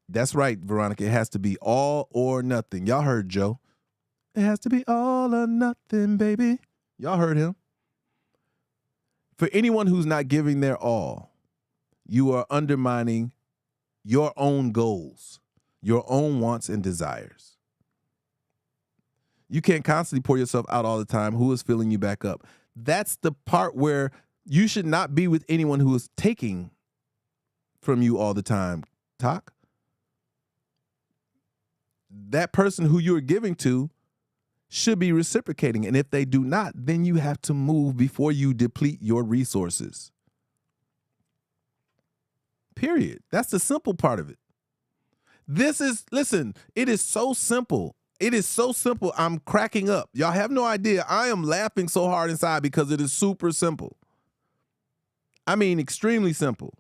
That's right, Veronica. It has to be all or nothing. Y'all heard Joe. It has to be all or nothing, baby. Y'all heard him. For anyone who's not giving their all, you are undermining your own goals, your own wants and desires. You can't constantly pour yourself out all the time. Who is filling you back up? That's the part where You should not be with anyone who is taking from you all the time, Talk. That person who you're giving to should be reciprocating. And if they do not, then you have to move before you deplete your resources. Period. That's the simple part of it. Listen, it is so simple. It is so simple. I'm cracking up. Y'all have no idea. I am laughing so hard inside because it is super simple. I mean, extremely simple.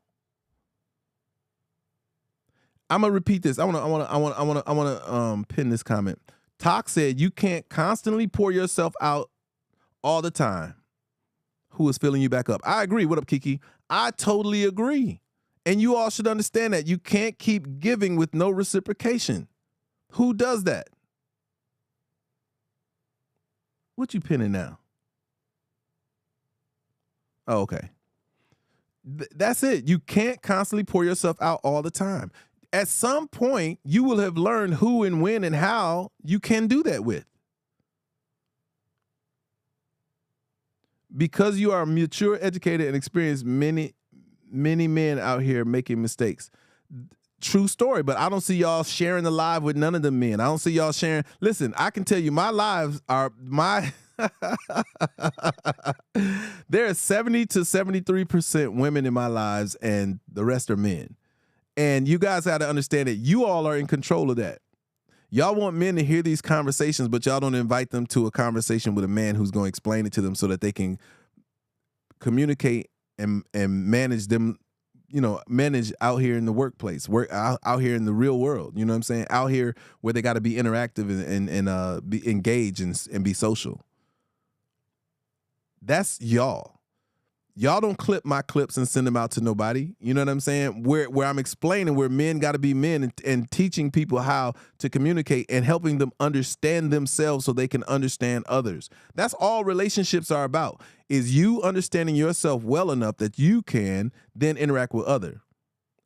I'm gonna repeat this. I wanna pin this comment. Talk said you can't constantly pour yourself out all the time. Who is filling you back up? I agree. What up, Kiki? I totally agree. And you all should understand that you can't keep giving with no reciprocation. Who does that? What you pinning now? Oh, okay. That's it. You can't constantly pour yourself out all the time. At some point, you will have learned who and when and how you can do that with. Because you are mature, educated, and experienced, many men out here making mistakes. True story, but I don't see y'all sharing the live with none of the men. I don't see y'all sharing. Listen, I can tell you my lives are there are 70 to 73% women in my lives and the rest are men. And you guys got to understand that you all are in control of that. Y'all want men to hear these conversations, but y'all don't invite them to a conversation with a man who's going to explain it to them so that they can communicate and manage them, manage out here in the workplace, work out here in the real world. You know what I'm saying? Out here where they got to be interactive and be engaged and be social. That's y'all. Y'all don't clip my clips and send them out to nobody. You know what I'm saying? Where I'm explaining where men got to be men and teaching people how to communicate and helping them understand themselves so they can understand others. That's all relationships are about, is you understanding yourself well enough that you can then interact with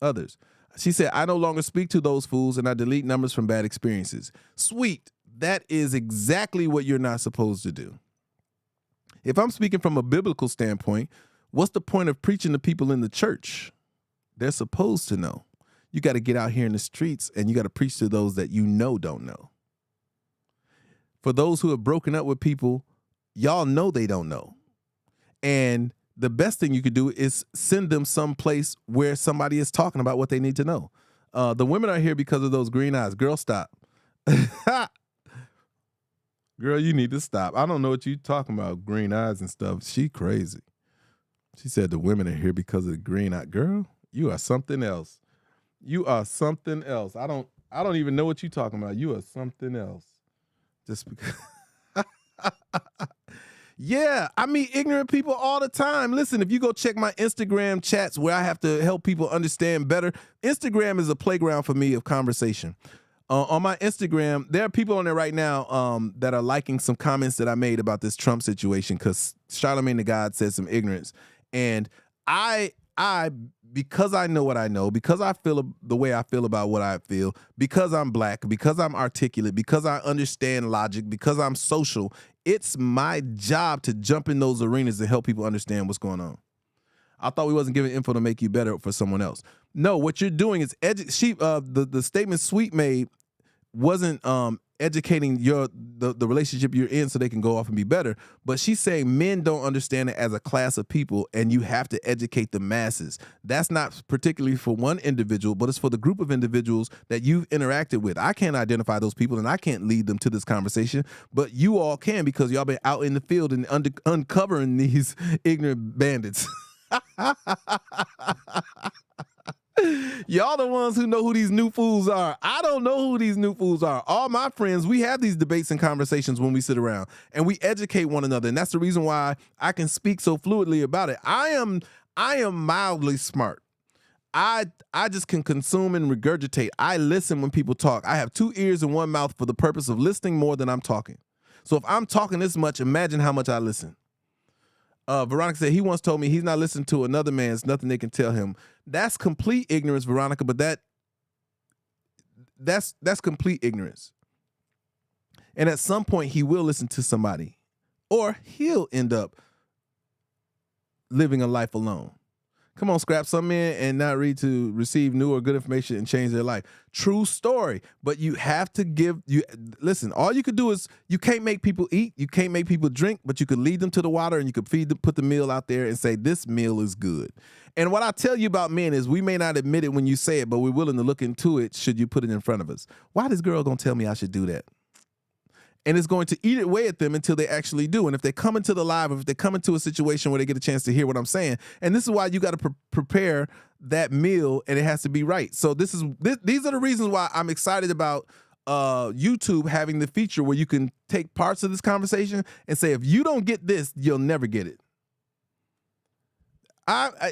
others. She said, I no longer speak to those fools and I delete numbers from bad experiences. Sweet. That is exactly what you're not supposed to do. If I'm speaking from a biblical standpoint, what's the point of preaching to people in the church? They're supposed to know. You got to get out here in the streets and you got to preach to those that don't know. For those who have broken up with people, y'all know they don't know. And the best thing you could do is send them someplace where somebody is talking about what they need to know. The women are here because of those green eyes. Girl, stop. Girl, you need to stop. I don't know what you talking about, green eyes and stuff. She crazy. She said the women are here because of the green eye. Girl, you are something else. You are something else. I don't even know what you talking about. You are something else. Just because. Yeah, I meet ignorant people all the time. Listen, if you go check my Instagram chats where I have to help people understand better, Instagram is a playground for me of conversation. On my Instagram, there are people on there right now that are liking some comments that I made about this Trump situation because Charlamagne the God said some ignorance. And I, because I know what I know, because I feel the way I feel about what I feel, because I'm black, because I'm articulate, because I understand logic, because I'm social, it's my job to jump in those arenas and help people understand what's going on. I thought we wasn't giving info to make you better for someone else. No, what you're doing is the statement Sweet made wasn't educating the relationship you're in so they can go off and be better. But she's saying men don't understand it as a class of people and you have to educate the masses. That's not particularly for one individual, but it's for the group of individuals that you've interacted with. I can't identify those people and I can't lead them to this conversation, but you all can because y'all been out in the field and uncovering these ignorant bandits. Y'all the ones who know who these new fools are. I don't know who these new fools are. All my friends, we have these debates and conversations when we sit around and we educate one another. And that's the reason why I can speak so fluidly about it. I am mildly smart. I just can consume and regurgitate. I listen when people talk. I have 2 ears and 1 mouth for the purpose of listening more than I'm talking. So if I'm talking this much, imagine how much I listen. Veronica said he once told me he's not listening to another man's nothing they can tell him. That's complete ignorance, Veronica, but that's complete ignorance. And at some point he will listen to somebody or he'll end up living a life alone. Come on, scrap some in and not read to receive new or good information and change their life. True story. But you have to listen, all you could do is, you can't make people eat, you can't make people drink, but you could lead them to the water and you could put the meal out there and say, this meal is good. And what I tell you about men is, we may not admit it when you say it, but we're willing to look into it should you put it in front of us. Why this girl gonna tell me I should do that? And it's going to eat away at them until they actually do. And if they come into the live, if they come into a situation where they get a chance to hear what I'm saying, and this is why you got to prepare that meal, and it has to be right. So these are the reasons why I'm excited about YouTube having the feature where you can take parts of this conversation and say, if you don't get this, you'll never get it.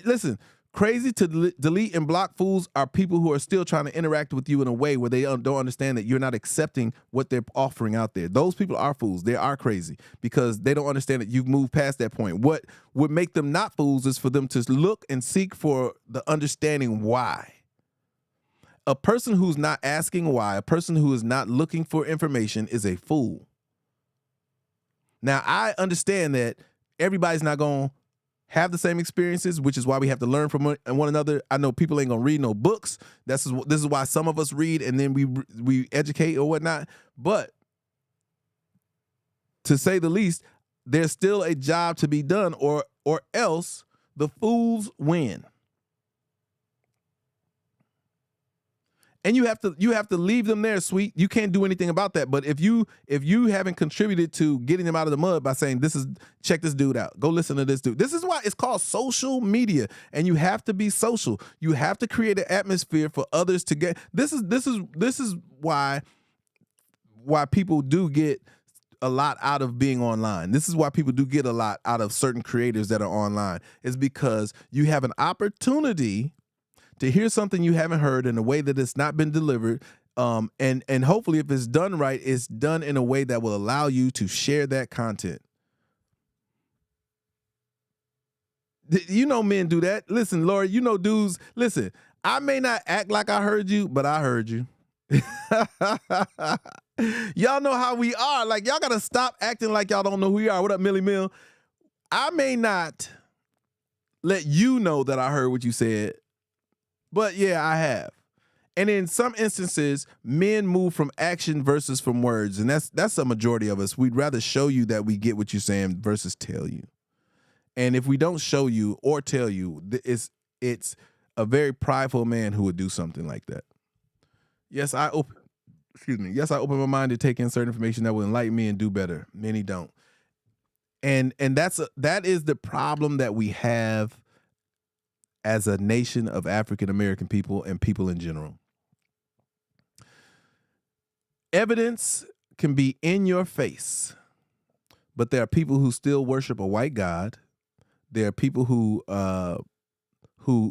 Listen. Crazy to delete and block fools are people who are still trying to interact with you in a way where they don't understand that you're not accepting what they're offering out there. Those people are fools. They are crazy because they don't understand that you've moved past that point. What would make them not fools is for them to look and seek for the understanding why. A person who's not asking why, a person who is not looking for information is a fool. Now, I understand that everybody's not going to have the same experiences, which is why we have to learn from one another. I know people ain't gonna read no books. This is why some of us read and then we educate or whatnot. But to say the least, there's still a job to be done, or else the fools win. And you have to leave them there, sweet. You can't do anything about that. But if you haven't contributed to getting them out of the mud by saying, check this dude out, go listen to this dude. This is why it's called social media, and you have to be social. You have to create an atmosphere for others to get. This is why people do get a lot out of being online. This is why people do get a lot out of certain creators that are online. Is because you have an opportunity to hear something you haven't heard in a way that it's not been delivered, and hopefully if it's done right, it's done in a way that will allow you to share that content. You know men do that. Listen, Lori, you know dudes, listen, I may not act like I heard you, but I heard you. Y'all know how we are. Like, y'all got to stop acting like y'all don't know who you are. What up, Millie Mill? I may not let you know that I heard what you said, but yeah, I have. And in some instances, men move from action versus from words. And that's a majority of us. We'd rather show you that we get what you're saying versus tell you. And if we don't show you or tell you, it's a very prideful man who would do something like that. Yes, I open my mind to take in certain information that will enlighten me and do better. Many don't. And that is the problem that we have as a nation of African American people and people in general. Evidence can be in your face, but there are people who still worship a white God. There are people who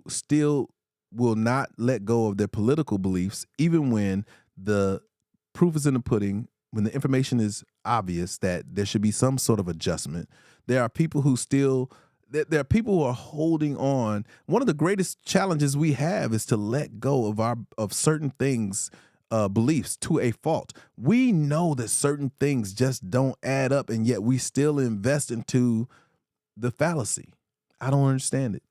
still will not let go of their political beliefs, even when the proof is in the pudding, when the information is obvious that there should be some sort of adjustment. There are people who are holding on. One of the greatest challenges we have is to let go of certain things, beliefs to a fault. We know that certain things just don't add up, and yet we still invest into the fallacy. I don't understand it.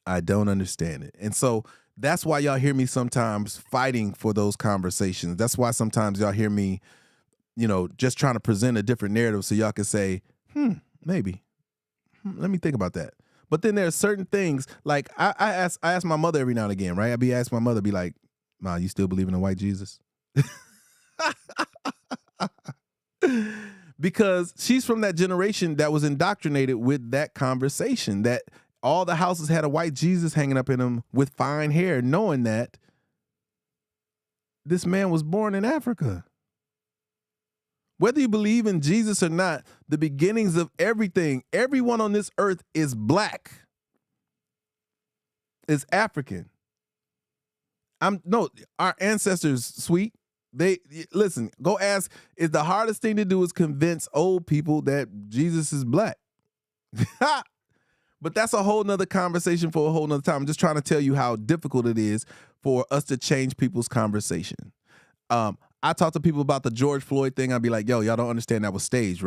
I don't understand it. And so that's why y'all hear me sometimes fighting for those conversations. That's why sometimes y'all hear me, just trying to present a different narrative so y'all can say, maybe. Let me think about that. But then there are certain things, like I ask my mother every now and again, right? I be asking my mother, be like, "Ma, you still believe in a white Jesus?" Because she's from that generation that was indoctrinated with that conversation, that all the houses had a white Jesus hanging up in them with fine hair, knowing that this man was born in Africa. Whether you believe in Jesus or not, the beginnings of everything, everyone on this earth is black, is African. Our ancestors, sweet. Listen, go ask. The hardest thing to do is convince old people that Jesus is black. But that's a whole nother conversation for a whole nother time. I'm just trying to tell you how difficult it is for us to change people's conversation. I talk to people about the George Floyd thing. I'd be like, yo, y'all don't understand that was staged.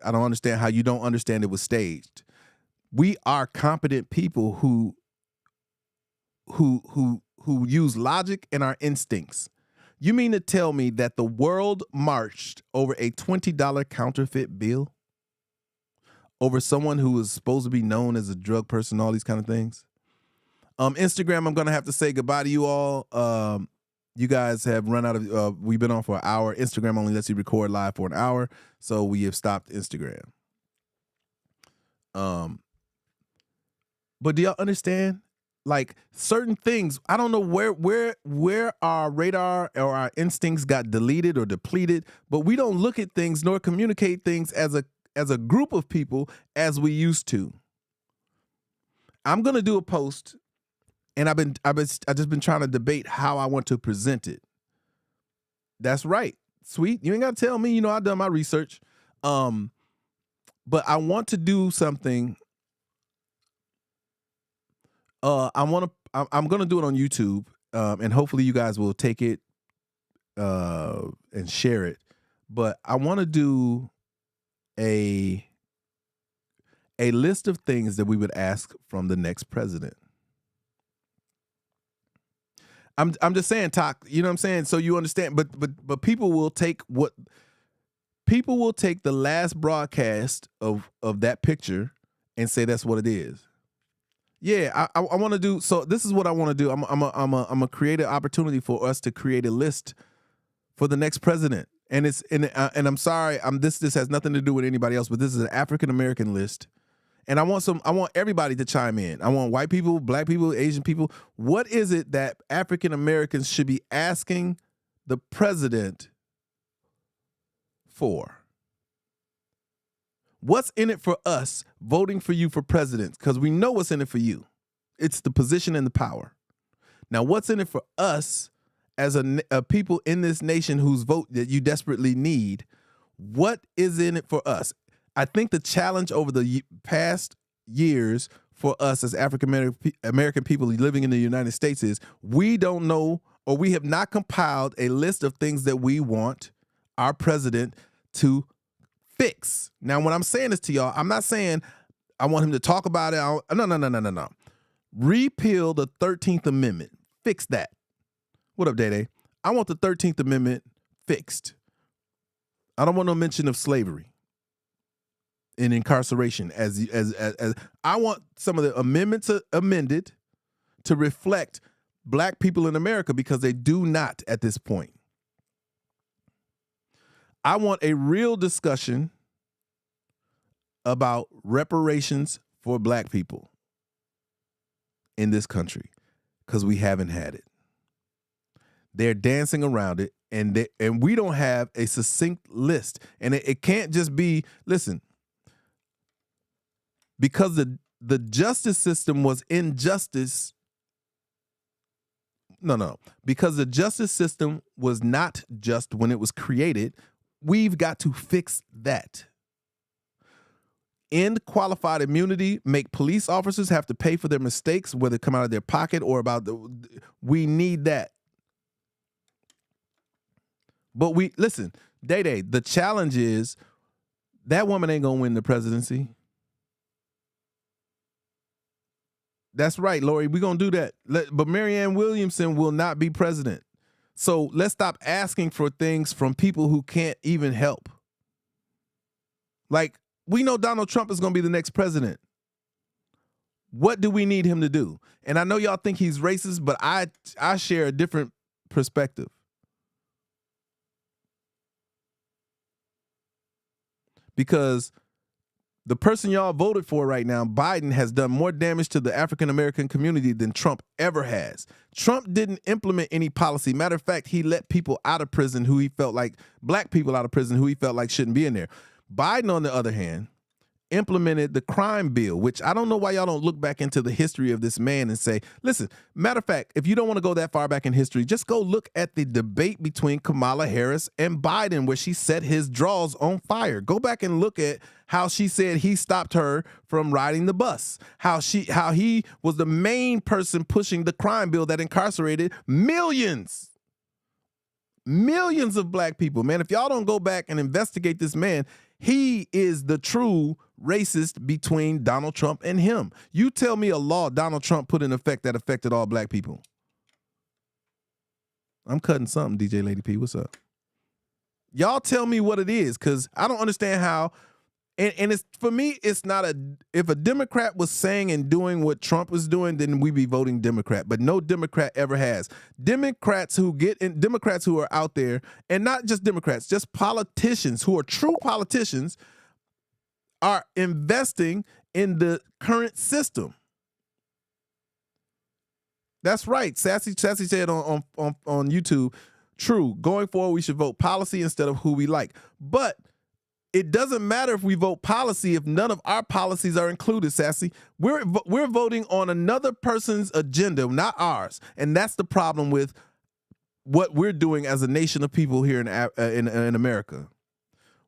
I don't understand how you don't understand it was staged. We are competent people who use logic and our instincts. You mean to tell me that the world marched over a $20 counterfeit bill? Over someone who is supposed to be known as a drug person, all these kind of things? Instagram, I'm going to have to say goodbye to you all. You guys have run out of, we've been on for an hour. Instagram only lets you record live for an hour, so we have stopped Instagram. But do y'all understand? Like certain things, I don't know where our radar or our instincts got deleted or depleted, but we don't look at things nor communicate things as a group of people as we used to. I'm gonna do a post, and I've just been trying to debate how I want to present it. That's right, sweet. You ain't gotta tell me. You know I've done my research. But I want to do something. I'm gonna do it on YouTube, and hopefully you guys will take it and share it. But I want to do a list of things that we would ask from the next president. I'm just saying, talk. You know what I'm saying? So you understand. But people will take the last broadcast of that picture and say that's what it is. Yeah, I want to do. So this is what I want to do. I'm a create an opportunity for us to create a list for the next president. And and I'm sorry, this has nothing to do with anybody else, but this is an African American list. And I want everybody to chime in. I want white people, black people, Asian people. What is it that African Americans should be asking the president for? What's in it for us voting for you for president? Because we know what's in it for you. It's the position and the power. Now, what's in it for us as a people in this nation whose vote that you desperately need? What is in it for us? I think the challenge over the past years for us as African American people living in the United States is we don't know, or we have not compiled a list of things that we want our president to fix. Now, when I'm saying this to y'all, I'm not saying I want him to talk about it. No. Repeal the 13th Amendment. Fix that. What up, Day? I want the 13th Amendment fixed. I don't want no mention of slavery and incarceration. As I want some of the amendments amended to reflect black people in America, because they do not at this point. I want a real discussion about reparations for black people in this country, because we haven't had it. They're dancing around it, and we don't have a succinct list. And it can't just be, listen, because the justice system was injustice. No. Because the justice system was not just when it was created, we've got to fix that. End qualified immunity, make police officers have to pay for their mistakes, whether it come out of their pocket or we need that. But listen, Day, the challenge is that woman ain't gonna win the presidency. That's right, Lori, we're gonna do that. But Marianne Williamson will not be president. So let's stop asking for things from people who can't even help. Like, we know Donald Trump is going to be the next president. What do we need him to do? And I know y'all think he's racist, but I share a different perspective. Because the person y'all voted for right now, Biden, has done more damage to the African American community than Trump ever has. Trump didn't implement any policy. Matter of fact, he let people out of prison who he felt like, black people out of prison who he felt like shouldn't be in there. Biden, on the other hand, implemented the crime bill, which I don't know why y'all don't look back into the history of this man and say, listen, matter of fact, if you don't want to go that far back in history, just go look at the debate between Kamala Harris and Biden, where she set his drawers on fire. Go back and look at how she said he stopped her from riding the bus, how he was the main person pushing the crime bill that incarcerated millions of black people. Man, if y'all don't go back and investigate this man, he is the true racist between Donald Trump and him. You tell me a law Donald Trump put in effect that affected all black people. I'm cutting something, DJ Lady P. What's up? Y'all tell me what it is, because I don't understand how. And it's, for me, it's not if a Democrat was saying and doing what Trump was doing, then we'd be voting Democrat. But no Democrat ever has. Democrats who are out there, and not just Democrats, just politicians who are true politicians, are investing in the current system. That's right. Sassy said on YouTube, true, going forward, we should vote policy instead of who we like. But it doesn't matter if we vote policy if none of our policies are included, Sassy. We're voting on another person's agenda, not ours. And that's the problem with what we're doing as a nation of people here in America.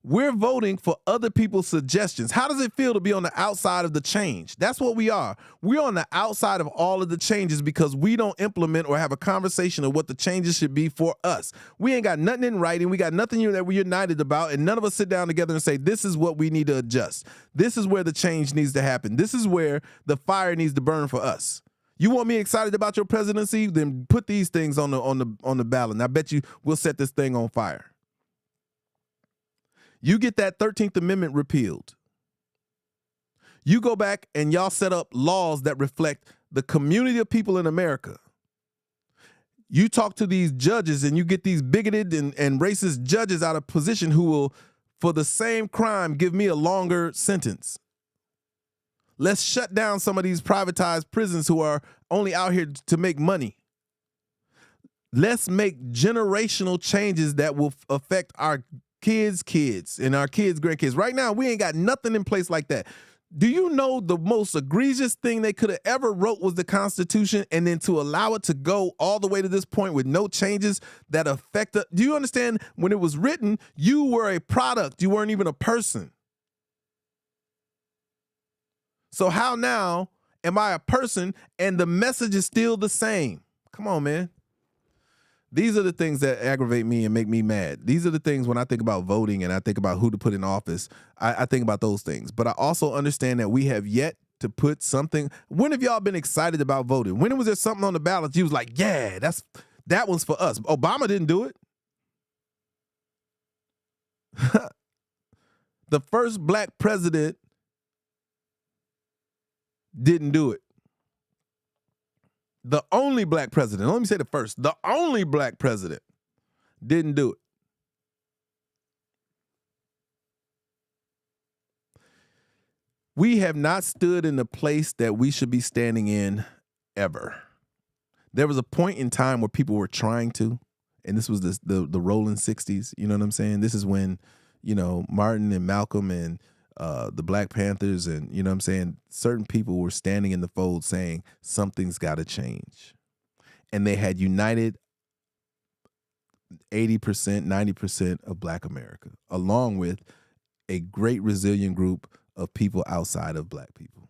We're voting for other people's suggestions. How does it feel to be on the outside of the change? That's what we are. We're on the outside of all of the changes because we don't implement or have a conversation of what the changes should be for us. We ain't got nothing in writing. We got nothing that we're united about, and none of us sit down together and say, this is what we need to adjust. This is where the change needs to happen. This is where the fire needs to burn for us. You want me excited about your presidency? Then put these things on the ballot. And I bet you we'll set this thing on fire. You get that 13th Amendment repealed. You go back and y'all set up laws that reflect the community of people in America. You talk to these judges and you get these bigoted and racist judges out of position who will, for the same crime, give me a longer sentence. Let's shut down some of these privatized prisons who are only out here to make money. Let's make generational changes that will affect our kids and our kids' grandkids. Right now, we ain't got nothing in place like that. Do you know the most egregious thing they could have ever wrote was the Constitution, and then to allow it to go all the way to this point with no changes that affect it? Do you understand, when it was written, you were a product. You weren't even a person. So how now am I a person and the message is still the same? Come on, man. These are the things that aggravate me and make me mad. These are the things when I think about voting and I think about who to put in office, I think about those things. But I also understand that we have yet to put something. When have y'all been excited about voting? When was there something on the ballot you was like, yeah, that one's for us? Obama didn't do it. The first black president didn't do it. The only black president, let me say the first, the only black president didn't do it. We have not stood in the place that we should be standing in ever. There was a point in time where people were trying to, and this was the rolling 60s, you know what I'm saying? This is when, Martin and Malcolm and the Black Panthers and, you know what I'm saying, certain people were standing in the fold saying something's got to change. And they had united 80%, 90% of Black America, along with a great resilient group of people outside of Black people.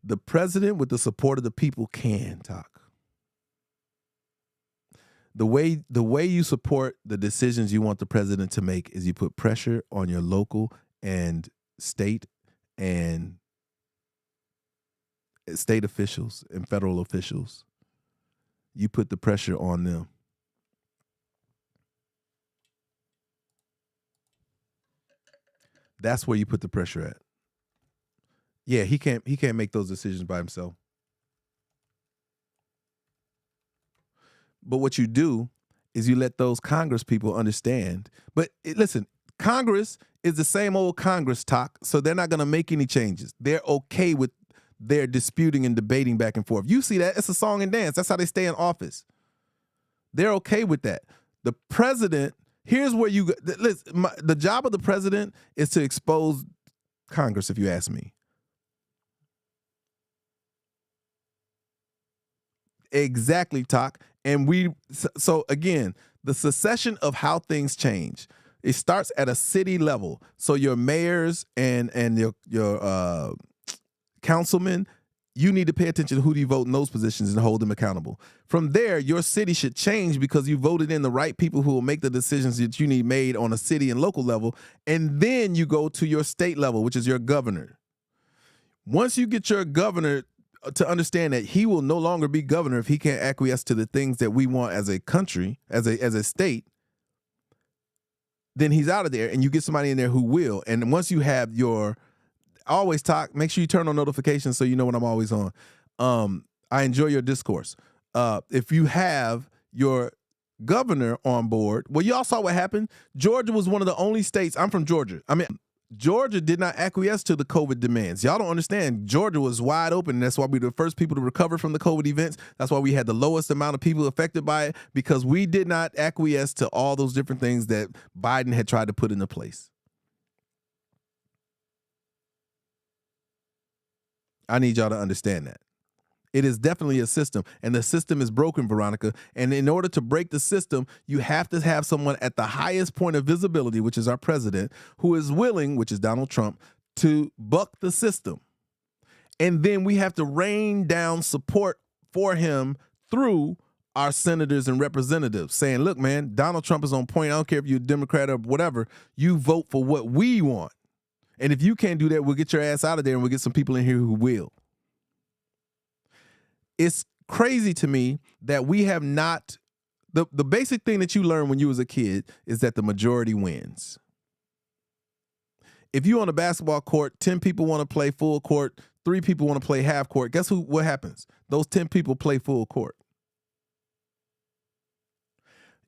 The president with the support of the people can talk. The way you support the decisions you want the president to make is you put pressure on your local and state officials and federal officials. You put the pressure on them. That's where you put the pressure at. Yeah, he can't make those decisions by himself. But what you do is you let those Congress people understand. But listen, Congress is the same old Congress talk, so they're not going to make any changes. They're okay with their disputing and debating back and forth. You see that? It's a song and dance. That's how they stay in office. They're okay with that. The president, here's where listen, the job of the president is to expose Congress, if you ask me. Exactly, Talk. And so again, the succession of how things change, it starts at a city level. So your mayors and your councilmen you need to pay attention to who do you vote in those positions and hold them accountable. From there, your city should change because you voted in the right people who will make the decisions that you need made on a city and local level. And then you go to your state level, which is your governor. Once you get your governor to understand that he will no longer be governor if he can't acquiesce to the things that we want as a country, as a state, then he's out of there, and you get somebody in there who will. And once you have your always talk, make sure you turn on notifications so you know when I'm always on. I enjoy your discourse. If you have your governor on board, well, y'all saw what happened. Georgia was one of the only states. I'm from Georgia. Georgia did not acquiesce to the COVID demands. Y'all don't understand. Georgia was wide open. And that's why we were the first people to recover from the COVID events. That's why we had the lowest amount of people affected by it, because we did not acquiesce to all those different things that Biden had tried to put into place. I need y'all to understand that. It is definitely a system, and the system is broken, Veronica. And in order to break the system, you have to have someone at the highest point of visibility, which is our president, who is willing, which is Donald Trump, to buck the system. And then we have to rain down support for him through our senators and representatives saying, look, man, Donald Trump is on point. I don't care if you're a Democrat or whatever. You vote for what we want. And if you can't do that, we'll get your ass out of there and we'll get some people in here who will. It's crazy to me that we have not, the basic thing that you learn when you was a kid is that the majority wins. If you on a basketball court, 10 people want to play full court, 3 people want to play half court, guess what happens? Those 10 people play full court.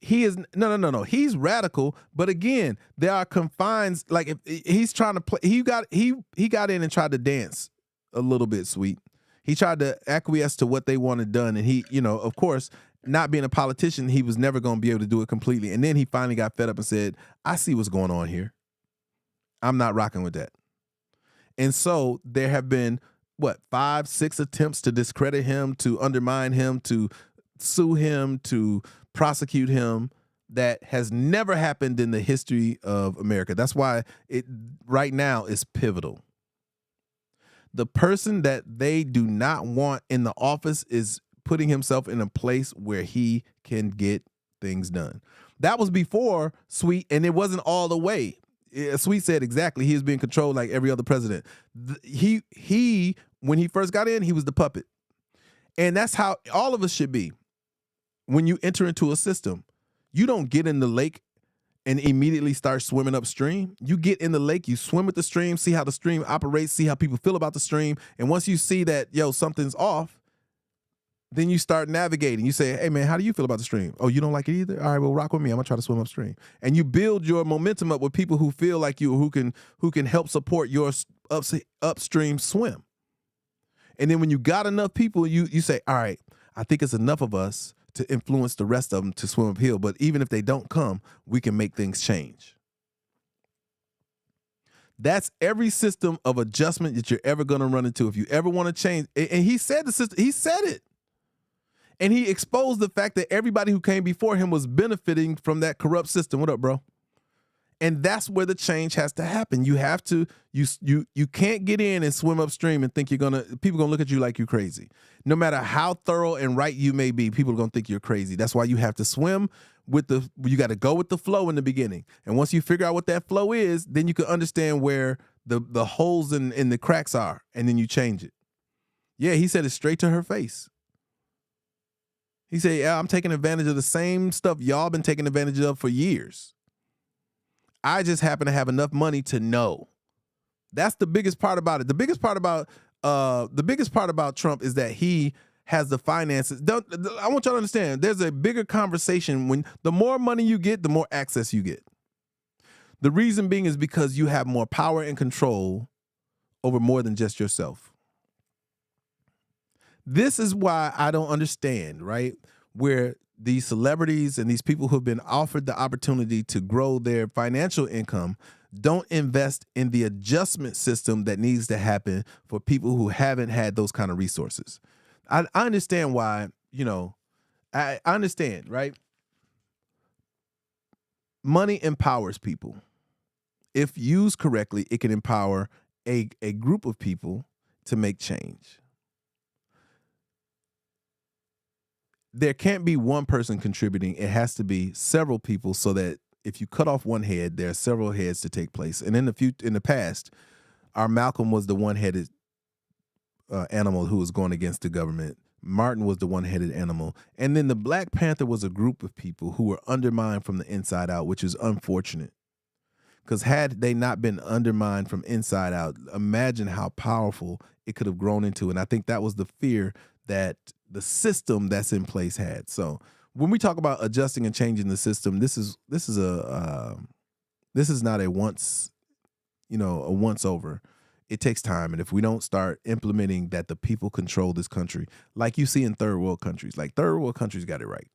He is no. He's radical, but again, there are confines. Like if he's trying to play, he got in and tried to dance a little bit, sweet. He tried to acquiesce to what they wanted done, and he, of course, not being a politician, he was never going to be able to do it completely. And then he finally got fed up and said, "I see what's going on here. I'm not rocking with that." And so there have been 5, 6 attempts to discredit him, to undermine him, to sue him, to prosecute him, that has never happened in the history of America. That's why it right now is pivotal. The person that they do not want in the office is putting himself in a place where he can get things done. That was before Sweet, and it wasn't all the way. Sweet said exactly, he was being controlled like every other president. He when he first got in, he was the puppet. And that's how all of us should be. When you enter into a system, you don't get in the lake and immediately start swimming upstream. You get in the lake, you swim with the stream, see how the stream operates, see how people feel about the stream. And once you see that, something's off, then you start navigating. You say, hey, man, how do you feel about the stream? Oh, you don't like it either? All right, well, rock with me. I'm going to try to swim upstream. And you build your momentum up with people who feel like you, who can help support your upstream swim. And then when you got enough people, you say, all right, I think it's enough of us to influence the rest of them to swim uphill. But even if they don't come, we can make things change. That's every system of adjustment that you're ever going to run into. If you ever want to change, and he said the system, he said it. And he exposed the fact that everybody who came before him was benefiting from that corrupt system. What up, bro? And that's where the change has to happen. You have to, you can't get in and swim upstream and think people gonna look at you like you're crazy. No matter how thorough and right you may be, people are gonna think you're crazy. That's why you have to swim with you got to go with the flow in the beginning. And once you figure out what that flow is, then you can understand where the holes in the cracks are, and then you change it. Yeah, he said it straight to her face. He said, yeah, I'm taking advantage of the same stuff y'all been taking advantage of for years. I just happen to have enough money to know. That's the biggest part about it. The biggest part about Trump is that he has the finances. I want y'all to understand, there's a bigger conversation when the more money you get, the more access you get. The reason being is because you have more power and control over more than just yourself. This is why I don't understand, right? Where these celebrities and these people who have been offered the opportunity to grow their financial income don't invest in the adjustment system that needs to happen for people who haven't had those kind of resources. I understand why, I understand, right? Money empowers people. If used correctly, it can empower a group of people to make change. there can't be one person contributing. It has to be several people, so that if you cut off one head, there are several heads to take place. And in the past, our Malcolm was the one-headed animal who was going against the government. Martin was the one-headed animal. And then the Black Panther was a group of people who were undermined from the inside out, which is unfortunate. Because had they not been undermined from inside out, imagine how powerful it could have grown into. And I think that was the fear that the system that's in place had. So when we talk about adjusting and changing the system, this is not a once over. It takes time. And if we don't start implementing that the people control this country, like you see in third world countries, like third world countries got it right.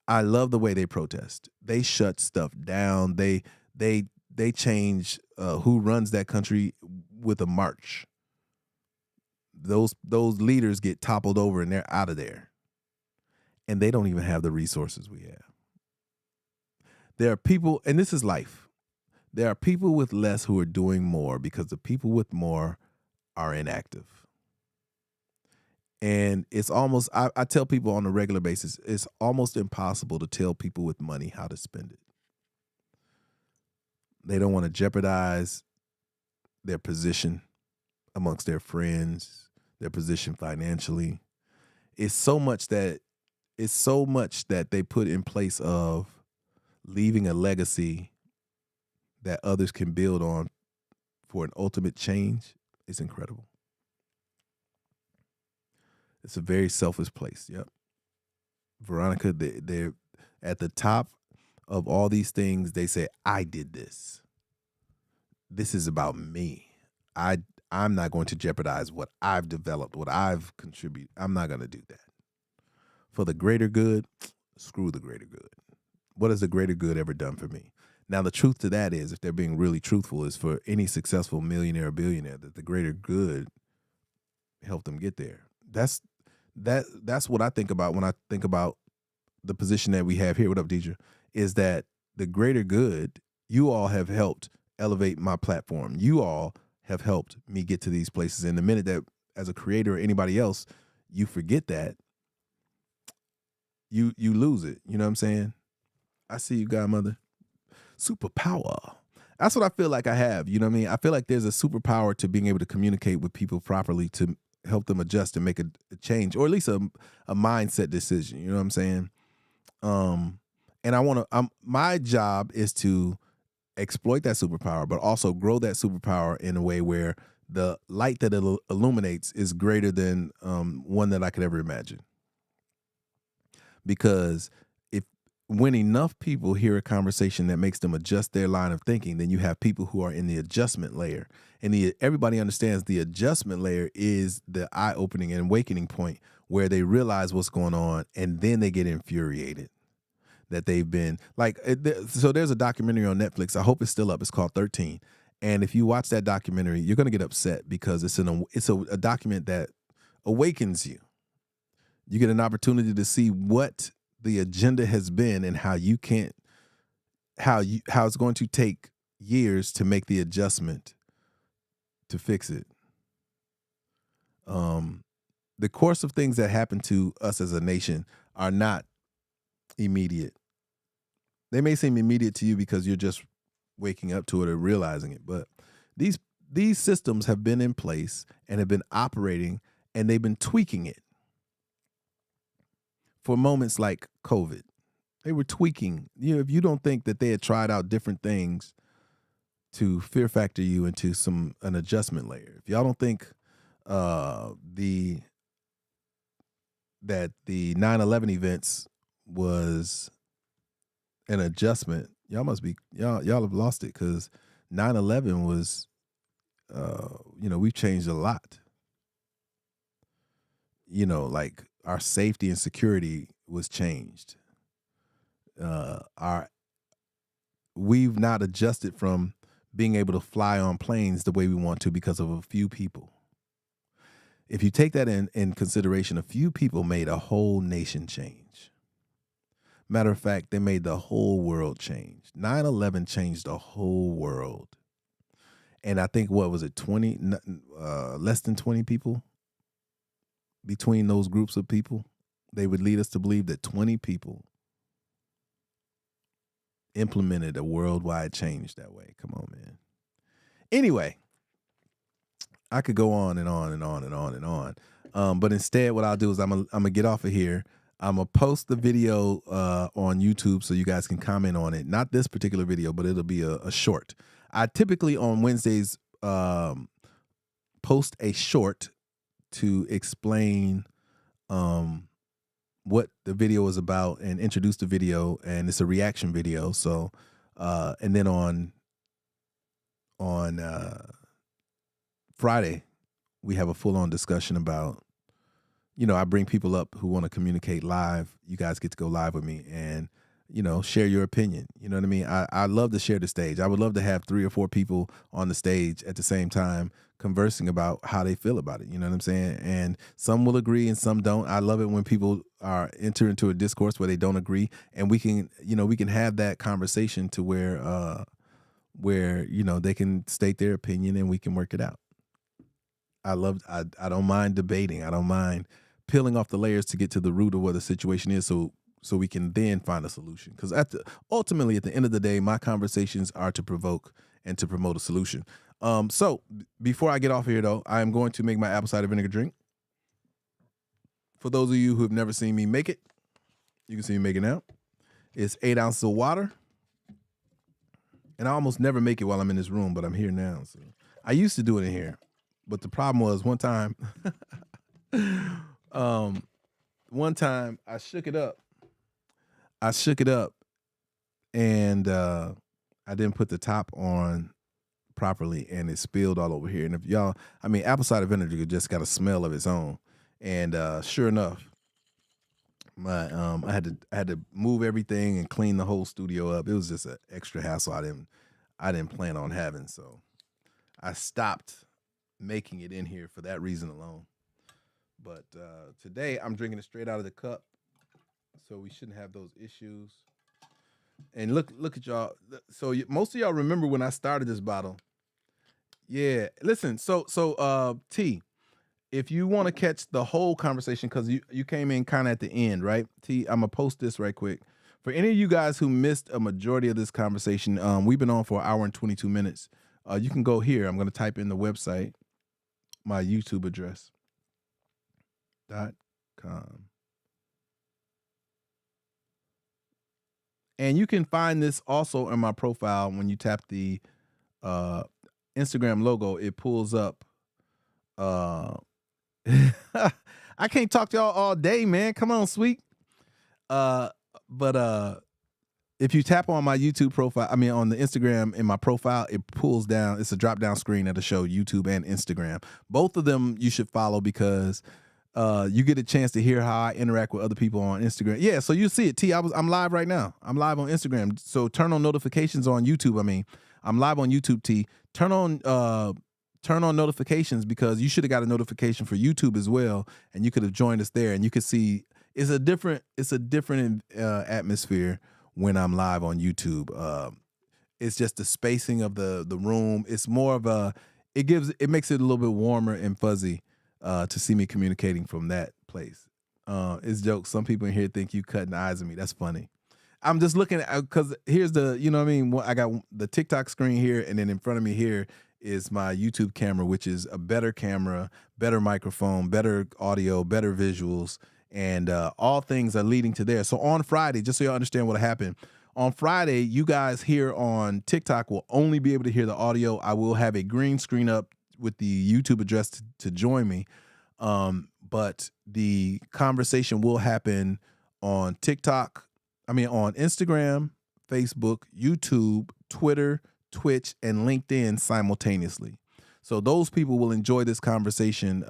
I love the way they protest. They shut stuff down. They change who runs that country with a march. Those leaders get toppled over and they're out of there. And they don't even have the resources we have. There are people, and this is life. There are people with less who are doing more because the people with more are inactive. And it's almost, I tell people on a regular basis, it's almost impossible to tell people with money how to spend it. They don't want to jeopardize their position amongst their friends, their position financially. It's so much that they put in place of leaving a legacy that others can build on for an ultimate change. Is incredible. It's a very selfish place. Yep. Veronica, they're at the top of all these things. They say, I did this. This is about me. I'm not going to jeopardize what I've developed, what I've contributed. I'm not going to do that. For the greater good, screw the greater good. What has the greater good ever done for me? Now, the truth to that is, if they're being really truthful, is for any successful millionaire or billionaire, that the greater good helped them get there. That's what I think about when I think about the position that we have here. What up, Deidre? Is that the greater good, you all have helped elevate my platform. You all have helped me get to these places. And the minute that, as a creator or anybody else, you forget that, you lose it. You know what I'm saying? I see you, Godmother. Superpower. That's what I feel like I have. You know what I mean? I feel like there's a superpower to being able to communicate with people properly to help them adjust and make a change, or at least a mindset decision. You know what I'm saying? And my job is to exploit that superpower, but also grow that superpower in a way where the light that it illuminates is greater than one that I could ever imagine. Because when enough people hear a conversation that makes them adjust their line of thinking, then you have people who are in the adjustment layer. And everybody understands the adjustment layer is the eye-opening and awakening point where they realize what's going on, and then they get infuriated that they've been like. So there's a documentary on Netflix. I hope it's still up. It's called 13. And if you watch that documentary, you're going to get upset because it's a document that awakens you. You get an opportunity to see what the agenda has been and how it's going to take years to make the adjustment to fix it. The course of things that happen to us as a nation are not immediate. They may seem immediate to you because you're just waking up to it or realizing it, but these systems have been in place and have been operating, and they've been tweaking it. For moments like COVID, they were tweaking. You know, if you don't think that they had tried out different things to fear factor you into an adjustment layer, if y'all don't think that the 9/11 events was an adjustment, y'all have lost it, because 9/11 was, we've changed a lot. Like our safety and security was changed. We've not adjusted from being able to fly on planes the way we want to because of a few people. If you take that in consideration, a few people made a whole nation change. Matter of fact, they made the whole world change. 9/11 changed the whole world. And I think, what was it, less than 20 people between those groups of people they would lead us to believe that 20 people implemented a worldwide change that way. Come on, man. Anyway, I could go on and on and on and on and on. But instead, what I'll do is I'm gonna get off of here. I'm gonna post the video on YouTube so you guys can comment on it. Not this particular video, but it'll be a short. I typically on Wednesdays post a short to explain what the video is about and introduce the video, and it's a reaction video. So and then on Friday we have a full-on discussion about, you know, I bring people up who want to communicate live. You guys get to go live with me and, you know, share your opinion. You know what I mean? I love to share the stage. I would love to have 3 or 4 people on the stage at the same time conversing about how they feel about it. You know what I'm saying? And some will agree and some don't. I love it when people enter into a discourse where they don't agree, and we can have that conversation to where, you know, they can state their opinion and we can work it out. I don't mind debating. I don't mind peeling off the layers to get to the root of what the situation is, so we can then find a solution. Because ultimately, at the end of the day, my conversations are to provoke and to promote a solution. So before I get off here, though, I am going to make my apple cider vinegar drink. For those of you who have never seen me make it, you can see me make it now. It's 8 ounces of water. And I almost never make it while I'm in this room, but I'm here now. So I used to do it in here. But the problem was one time I shook it up. And I didn't put the top on properly, and it spilled all over here. And if y'all, I mean, apple cider vinegar just got a smell of its own. And sure enough, I had to move everything and clean the whole studio up. It was just an extra hassle I didn't plan on having. So I stopped making it in here for that reason alone. But today I'm drinking it straight out of the cup, so we shouldn't have those issues. And look at y'all. So most of y'all remember when I started this bottle. Yeah, listen. So T, if you want to catch the whole conversation, because you came in kind of at the end, right? T, I'm gonna post this right quick. For any of you guys who missed a majority of this conversation, we've been on for 1 hour and 22 minutes. You can go here. I'm gonna type in the website, my YouTube address .com. And you can find this also in my profile. When you tap the Instagram logo, it pulls up. I can't talk to y'all all day, man. Come on, sweet. But if you tap on my YouTube profile, I mean on the Instagram in my profile, it pulls down. It's a drop-down screen that'll show YouTube and Instagram. Both of them you should follow, because you get a chance to hear how I interact with other people on Instagram. Yeah, so you see it. T, I'm live right now. I'm live on Instagram. So turn on notifications on YouTube. I mean, I'm live on YouTube, T. Turn on notifications, because you should have got a notification for YouTube as well, and you could have joined us there, and you could see it's a different atmosphere when I'm live on YouTube. It's just the spacing of the room. It's more of it makes it a little bit warmer and fuzzy to see me communicating from that place. It's jokes. Some people in here think you cutting eyes at me. That's funny. I'm just looking at, because here's the, you know what I mean? I got the TikTok screen here, and then in front of me here is my YouTube camera, which is a better camera, better microphone, better audio, better visuals, and all things are leading to there. So on Friday, just so you understand what happened, on Friday, you guys here on TikTok will only be able to hear the audio. I will have a green screen up with the YouTube address to join me. But the conversation will happen on TikTok, on Instagram, Facebook, YouTube, Twitter, Twitch, and LinkedIn simultaneously. So those people will enjoy this conversation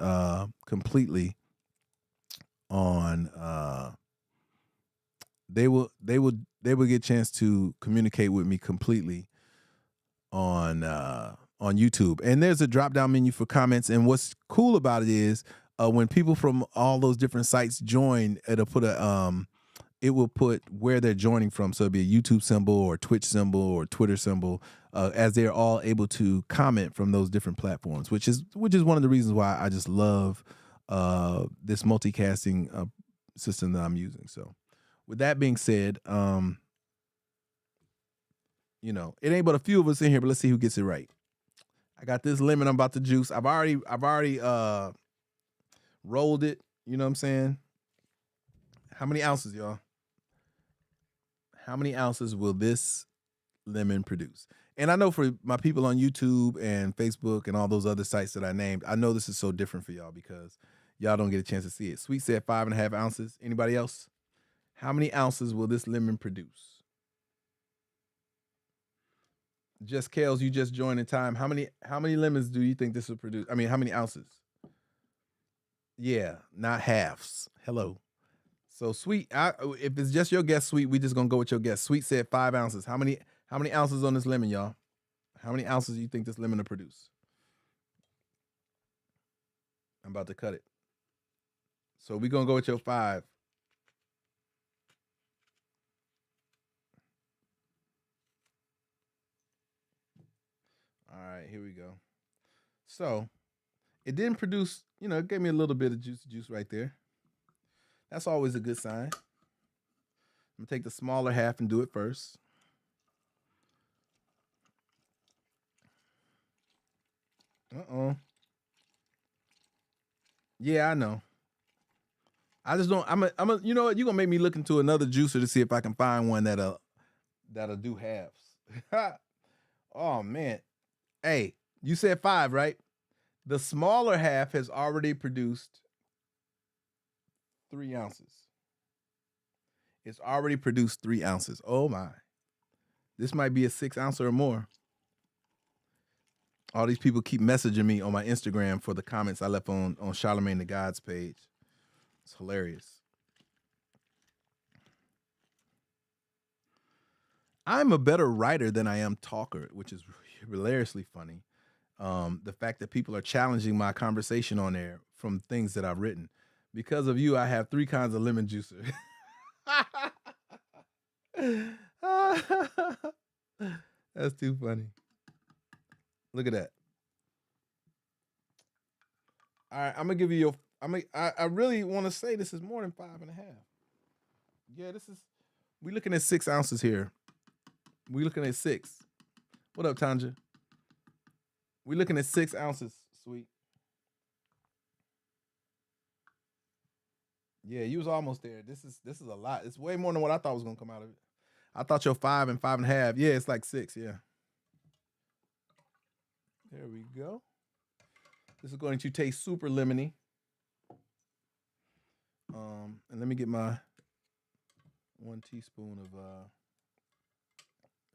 completely on they will get a chance to communicate with me completely on YouTube. And there's a drop-down menu for comments. And what's cool about it is when people from all those different sites join, it will put where they're joining from. So it'll be a YouTube symbol or Twitch symbol or Twitter symbol, as they're all able to comment from those different platforms, which is one of the reasons why I just love this multicasting system that I'm using. So with that being said, you know, it ain't but a few of us in here, but let's see who gets it right. I got this lemon I'm about to juice. I've already rolled it. You know what I'm saying? How many ounces, y'all? How many ounces will this lemon produce? And I know for my people on YouTube and Facebook and all those other sites that I named, I know this is so different for y'all because y'all don't get a chance to see it. Sweet said 5.5 ounces. Anybody else? How many ounces will this lemon produce? Just Kales, you just joined in time. How many lemons do you think this will produce? I mean, how many ounces? Yeah, not halves. Hello. So Sweet, if it's just your guess, Sweet, we just gonna go with your guess. Sweet said 5 ounces. How many ounces on this lemon, y'all? How many ounces do you think this lemon will produce? I'm about to cut it. So we're gonna go with your 5. All right, here we go. So it didn't produce, you know, it gave me a little bit of juice right there. That's always a good sign. I'm gonna take the smaller half and do it first. Yeah, I know. I just don't. You know what? You're gonna make me look into another juicer to see if I can find one that'll do halves. Oh man. Hey, you said 5, right? The smaller half has already produced 3 ounces. It's already produced 3 ounces. Oh my. This might be a 6 ounce or more. All these people keep messaging me on my Instagram for the comments I left on Charlemagne the God's page. It's hilarious. I'm a better writer than I am talker, which is hilariously funny. The fact that people are challenging my conversation on there from things that I've written. Because of you, I have 3 kinds of lemon juicer. That's too funny. Look at that. All right, I'm gonna give you your. I really want to say this is more than 5.5. Yeah, we looking at 6 ounces here. We looking at 6. What up, Tanja? We looking at 6 ounces, Sweet. Yeah, you was almost there. This is a lot. It's way more than what I thought was gonna come out of it. I thought your 5 and 5.5. Yeah, it's like 6. Yeah. There we go. This is going to taste super lemony. And let me get my 1 teaspoon of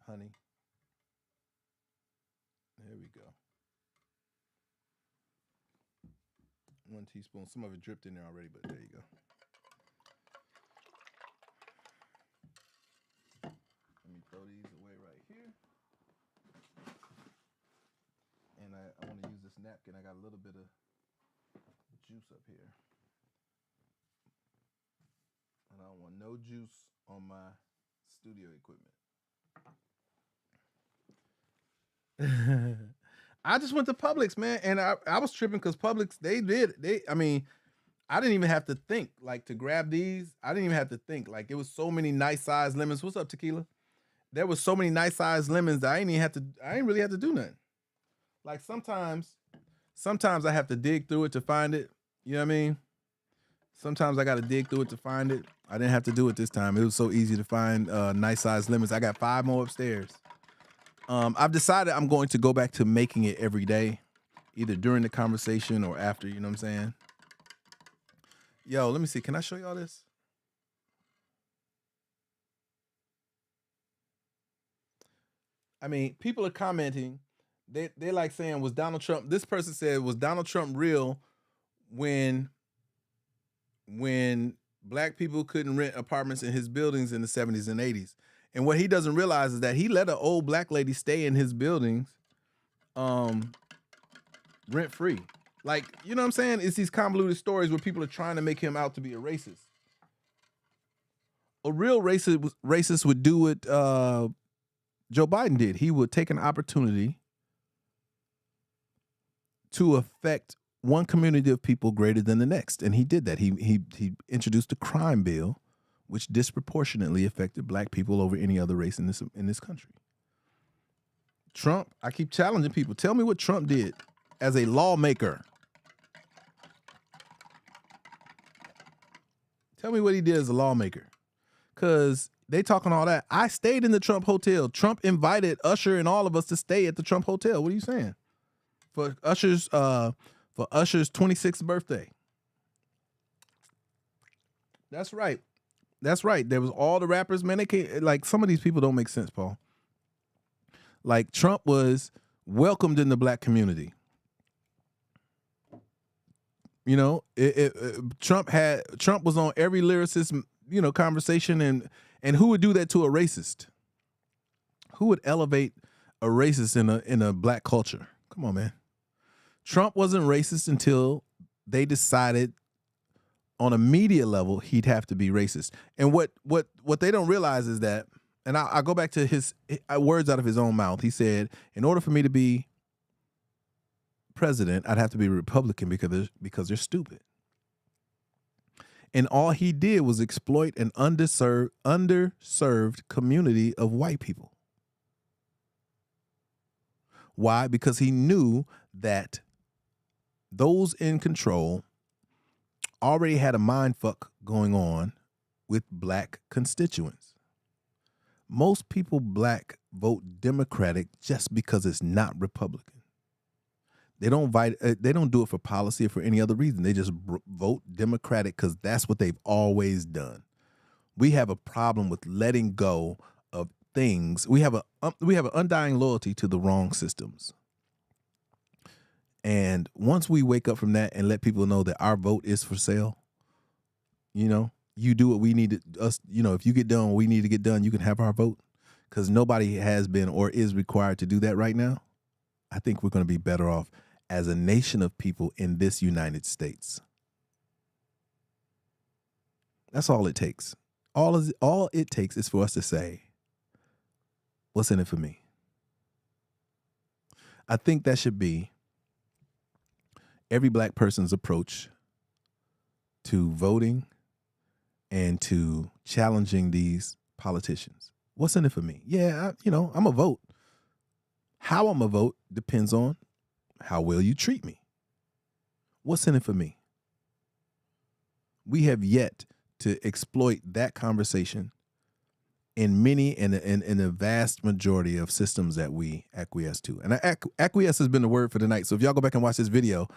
honey. There we go. 1 teaspoon. Some of it dripped in there already, but there you go. Let me throw these away right here. And I want to use this napkin. I got a little bit of juice up here. And I don't want no juice on my studio equipment. I just went to Publix, man, and I was tripping because Publix, I didn't even have to think, like, to grab these. I didn't even have to think. Like, it was so many nice sized lemons. What's up, Tequila? There was so many nice sized lemons that I didn't really have to do nothing. Like, sometimes I have to dig through it to find it. You know what I mean? Sometimes I got to dig through it to find it. I didn't have to do it this time. It was so easy to find nice sized lemons. I got 5 more upstairs. I've decided I'm going to go back to making it every day, either during the conversation or after, you know what I'm saying? Yo, let me see. Can I show y'all this? I mean, people are commenting. They like saying, was Donald Trump, this person said, was Donald Trump real when black people couldn't rent apartments in his buildings in the 70s and 80s? And what he doesn't realize is that he let an old black lady stay in his buildings rent free. Like, you know what I'm saying? It's these convoluted stories where people are trying to make him out to be a racist. A real racist would do what Joe Biden did. He would take an opportunity to affect one community of people greater than the next, and he did that. He introduced a crime bill, which disproportionately affected black people over any other race in this country. Trump, I keep challenging people. Tell me what Trump did as a lawmaker. Tell me what he did as a lawmaker. Because they talking all that. I stayed in the Trump Hotel. Trump invited Usher and all of us to stay at the Trump Hotel. What are you saying? For Usher's 26th birthday. That's right. That's right. There was all the rappers, man. They can't, like, some of these people don't make sense, Paul. Like, Trump was welcomed in the black community. You know, Trump was on every lyricist, you know, conversation, and who would do that to a racist? Who would elevate a racist in a black culture? Come on, man. Trump wasn't racist until they decided on a media level he'd have to be racist. And what they don't realize is that, and I go back to his words out of his own mouth. He said, in order for me to be president, I'd have to be a Republican because they're stupid. And all he did was exploit an underserved community of white people. Why? Because he knew that those in control already had a mind fuck going on with black constituents. Most people black vote Democratic just because it's not Republican. They don't do it for policy or for any other reason. They just vote Democratic because that's what they've always done. We have a problem with letting go of things. We have an undying loyalty to the wrong systems. And once we wake up from that and let people know that our vote is for sale, you know, you do what we need us. You know, if you get done what we need to get done, you can have our vote, because nobody has been or is required to do that right now. I think we're going to be better off as a nation of people in this United States. That's all it takes. All it takes is for us to say, what's in it for me? I think that should be every black person's approach to voting and to challenging these politicians. What's in it for me? Yeah, I'm a vote. How I'm a vote depends on how well you treat me. What's in it for me? We have yet to exploit that conversation in a vast majority of systems that we acquiesce to. And acquiesce has been the word for the night. So if y'all go back and watch this video,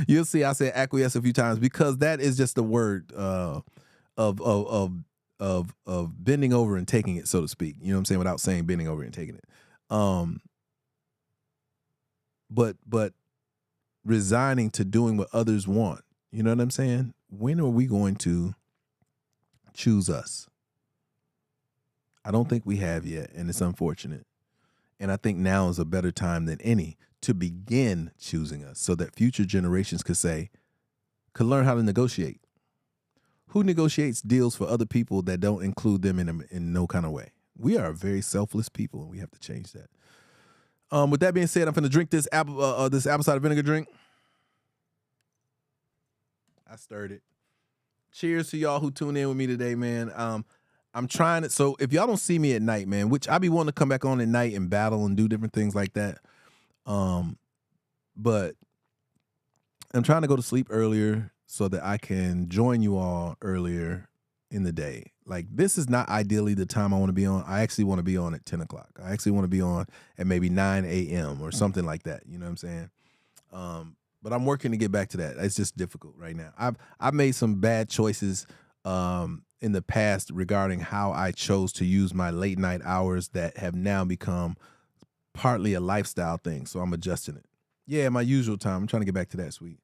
you'll see I said acquiesce a few times, because that is just the word of bending over and taking it, so to speak. You know what I'm saying? Without saying bending over and taking it. But resigning to doing what others want. You know what I'm saying? When are we going to choose us? I don't think we have yet, and it's unfortunate. And I think now is a better time than any to begin choosing us, so that future generations could learn how to negotiate. Who negotiates deals for other people that don't include them in no kind of way? We are a very selfless people, and we have to change that. With that being said, I'm finna drink this apple cider vinegar drink. I stirred it. Cheers to y'all who tune in with me today, man. I'm trying it. So if y'all don't see me at night, man, which I be wanting to come back on at night and battle and do different things like that. But I'm trying to go to sleep earlier so that I can join you all earlier in the day. Like, this is not ideally the time I want to be on. I actually want to be on at 10 o'clock. I actually want to be on at maybe 9 a.m. or something like that. You know what I'm saying? But I'm working to get back to that. It's just difficult right now. I've made some bad choices in the past regarding how I chose to use my late night hours that have now become partly a lifestyle thing. So I'm adjusting it. Yeah, my usual time. I'm trying to get back to that, sweet.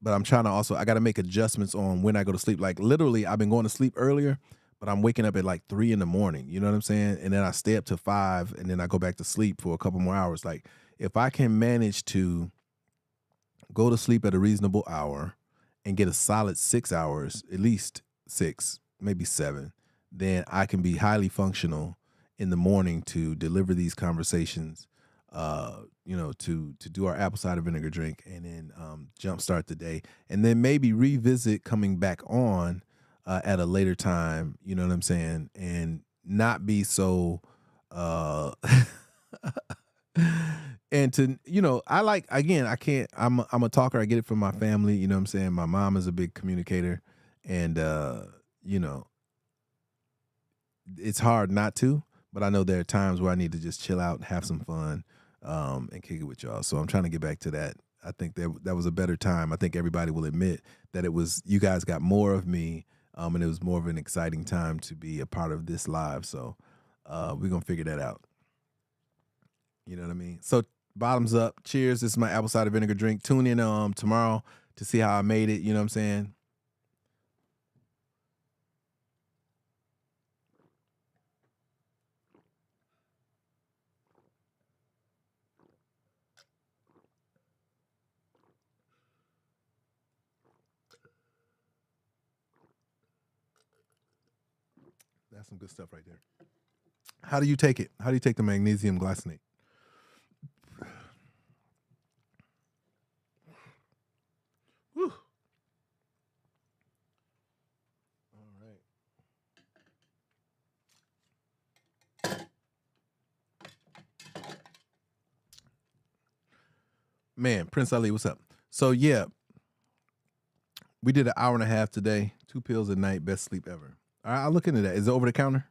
But I'm trying to I got to make adjustments on when I go to sleep. Like, literally, I've been going to sleep earlier, but I'm waking up at like 3 in the morning. You know what I'm saying? And then I stay up to 5, and then I go back to sleep for a couple more hours. Like, if I can manage to go to sleep at a reasonable hour and get a solid 6 hours, at least 6, maybe 7, then I can be highly functional in the morning to deliver these conversations to do our apple cider vinegar drink and then jumpstart the day, and then maybe revisit coming back on at a later time. You know what I'm saying? And not be so. And to, I like, again, I can't, I'm a talker. I get it from my family. You know what I'm saying? My mom is a big communicator, and, it's hard not to, but I know there are times where I need to just chill out and have some fun, and kick it with y'all. So I'm trying to get back to that. I think that was a better time. I think everybody will admit that you guys got more of me, and it was more of an exciting time to be a part of this live. So, we're going to figure that out. You know what I mean? So bottoms up. Cheers. This is my apple cider vinegar drink. Tune in tomorrow to see how I made it. You know what I'm saying? That's some good stuff right there. How do you take it? How do you take the magnesium glycinate? Whew. All right. Man, Prince Ali, what's up? So yeah, we did an hour and a half today. 2 pills a night, best sleep ever. All right, I'll look into that. Is it over the counter?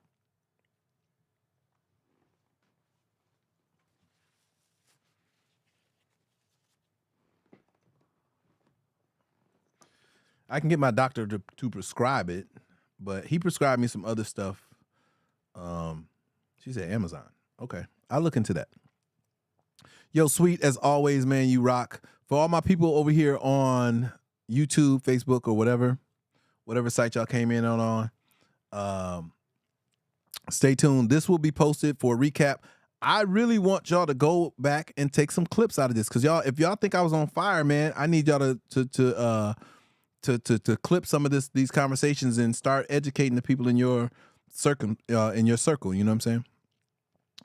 I can get my doctor to prescribe it, but he prescribed me some other stuff. She said Amazon. Okay, I'll look into that. Yo, Sweet, as always, man, you rock. For all my people over here on YouTube, Facebook, or whatever site y'all came in on, stay tuned. This will be posted for a recap. I really want y'all to go back and take some clips out of this, because if y'all think I was on fire, man, I need y'all to clip some of these conversations and start educating the people in your circle. You know what I'm saying?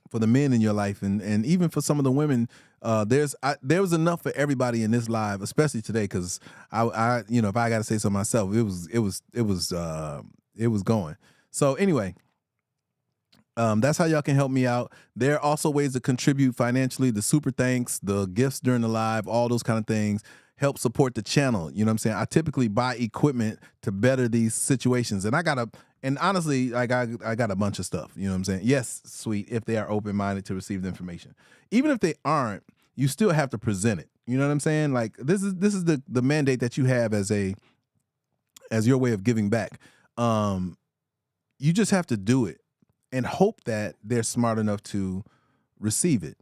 For the men in your life, and even for some of the women, there was enough for everybody in this live, especially today, because I if I got to say so myself, it was going. So anyway, that's how y'all can help me out. There are also ways to contribute financially: the super thanks, the gifts during the live, all those kind of things. Help support the channel. You know what I'm saying? I typically buy equipment to better these situations. And honestly, like I got a bunch of stuff. You know what I'm saying? Yes, Sweet, if they are open-minded to receive the information. Even if they aren't, you still have to present it. You know what I'm saying? Like this is the mandate that you have as your way of giving back. You just have to do it and hope that they're smart enough to receive it.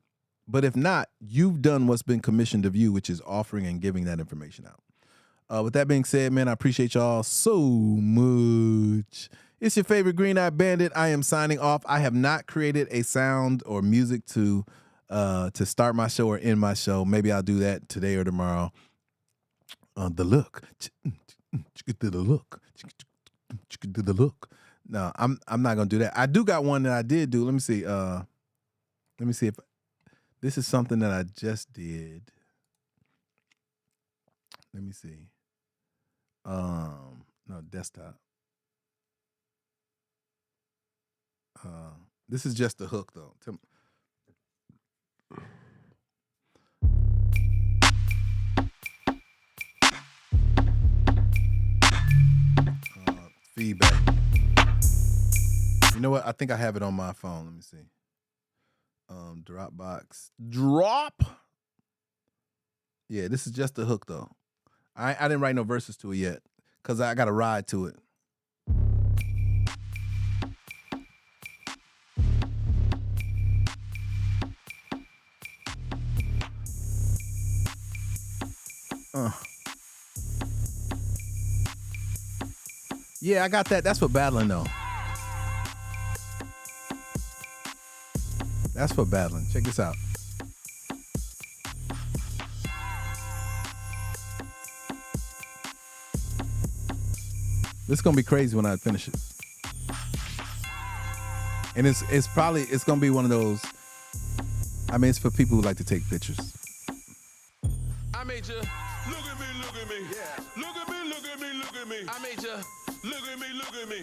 But if not, you've done what's been commissioned of you, which is offering and giving that information out. With that being said, man, I appreciate y'all so much. It's your favorite Green-Eyed Bandit. I am signing off. I have not created a sound or music to start my show or end my show. Maybe I'll do that today or tomorrow. The look. The look. No, I'm not gonna do that. I do got one that I did do. Let me see. If this is something that I just did. Let me see. No, desktop. This is just the hook though. Feedback. You know what? I think I have it on my phone. Let me see. Dropbox. Drop. Yeah, this is just the hook though. I didn't write no verses to it yet because I got to ride to it. Yeah, I got that. That's for battling though. That's for battling. Check this out. This is gonna be crazy when I finish it. And it's gonna be one of those I mean, it's for people who like to take pictures. I made you look at me, look at me. Yeah. Look at me, look at me, look at me. I made you look at me, look at me.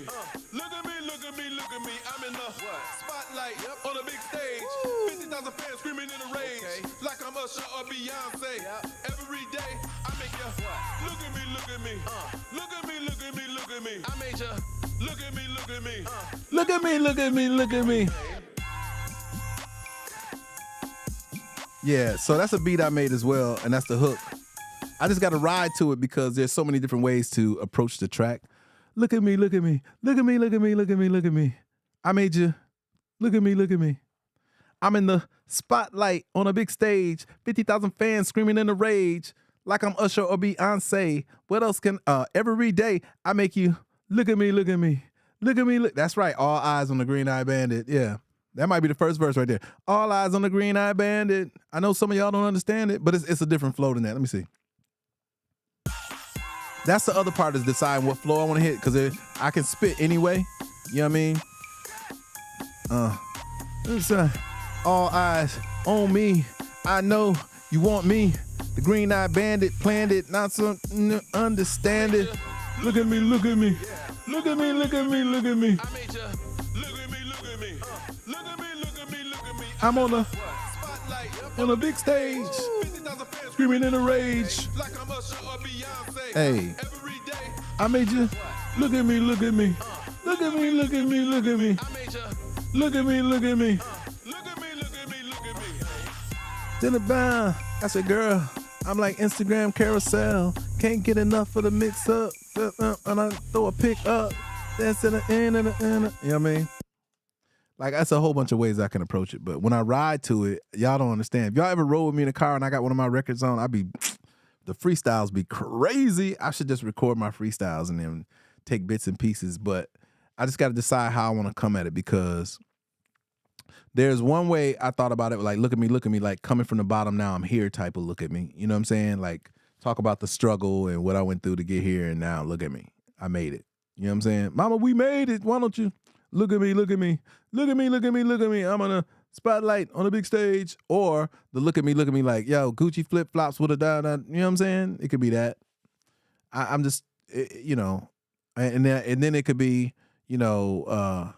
Look at me, look at me, look at me. I'm in the spotlight on a big stage. 50,000 fans screaming in a rage. Like I'm Usher or Beyonce. Every day I make you look at me, look at me. Look at me, look at me, look at me. I made you look at me, look at me. Look at me, look at me, look at me. Yeah, so that's a beat I made as well, and that's the hook. I just got to ride to it because there's so many different ways to approach the track. Look at me, look at me, look at me, look at me, look at me, look at me. I made you look at me, look at me. I'm in the spotlight on a big stage, 50,000 fans screaming in a rage, like I'm Usher or Beyonce. What else can, every day I make you look at me, look at me, look at me, look. That's right, all eyes on the Green-Eyed Bandit, yeah. That might be the first verse right there. All eyes on the Green-Eyed Bandit. I know some of y'all don't understand it, but it's a different flow than that. Let me see. That's the other part, is deciding what flow I want to hit, because I can spit anyway. You know what I mean? It's all eyes on me. I know you want me. The Green-Eyed Bandit planned it, not so understand it. Look at me, look at me. Look at me, look at me, look at me. I made you look at me, look at me. Look at me, look at me, look at me. I'm on a Spotlight on a big stage, 50,000 fans screaming in a rage. like I'm Usher or Beyonce. Hey, Every day I made you look at me, look at me. Look at me, look at me, look at me. I made you Look at me, look at me. look at me, look at me, look at me. Then the bound, I said, girl, I'm like Instagram carousel. Can't get enough of the mix up. And I throw a pic up. That's in the end of the end. You know what I mean? Like, that's a whole bunch of ways I can approach it. But when I ride to it, y'all don't understand. If y'all ever rode with me in a car and I got one of my records on, the freestyles be crazy. I should just record my freestyles and then take bits and pieces. But I just got to decide how I want to come at it, because there's one way I thought about it, like, look at me, like coming from the bottom, now I'm here type of look at me. You know what I'm saying? Like, talk about the struggle and what I went through to get here, and now look at me. I made it. You know what I'm saying? Mama, we made it. Why don't you look at me, look at me, look at me, look at me, look at me. I'm on a spotlight on a big stage. Or the look at me, like, yo, Gucci flip-flops with a da. You know what I'm saying? It could be that. I'm just, you know, and then it could be, you know,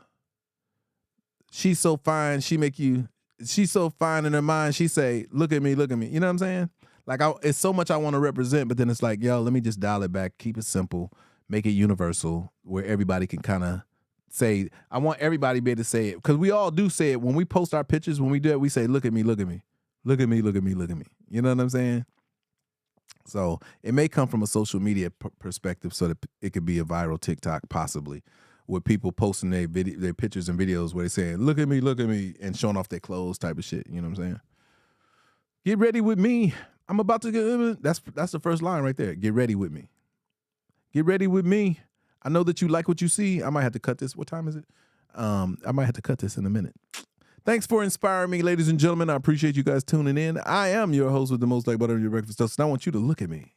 she's so fine, she's so fine in her mind, she say, look at me, look at me. You know what I'm saying? Like, it's so much I want to represent, but then it's like, yo, let me just dial it back, keep it simple, make it universal, where everybody can kind of say, I want everybody to be able to say it, because we all do say it. When we post our pictures, when we do it, we say, look at me, look at me, look at me, look at me, look at me. You know what I'm saying? So it may come from a social media perspective, so that it could be a viral TikTok, possibly, with people posting their pictures and videos where they saying, look at me, and showing off their clothes type of shit. You know what I'm saying? Get ready with me. I'm about to get, that's the first line right there. Get ready with me. Get ready with me. I know that you like what you see. I might have to cut this. What time is it? I might have to cut this in a minute. Thanks for inspiring me, ladies and gentlemen. I appreciate you guys tuning in. I am your host with the most like butter on your breakfast toast, and I want you to look at me.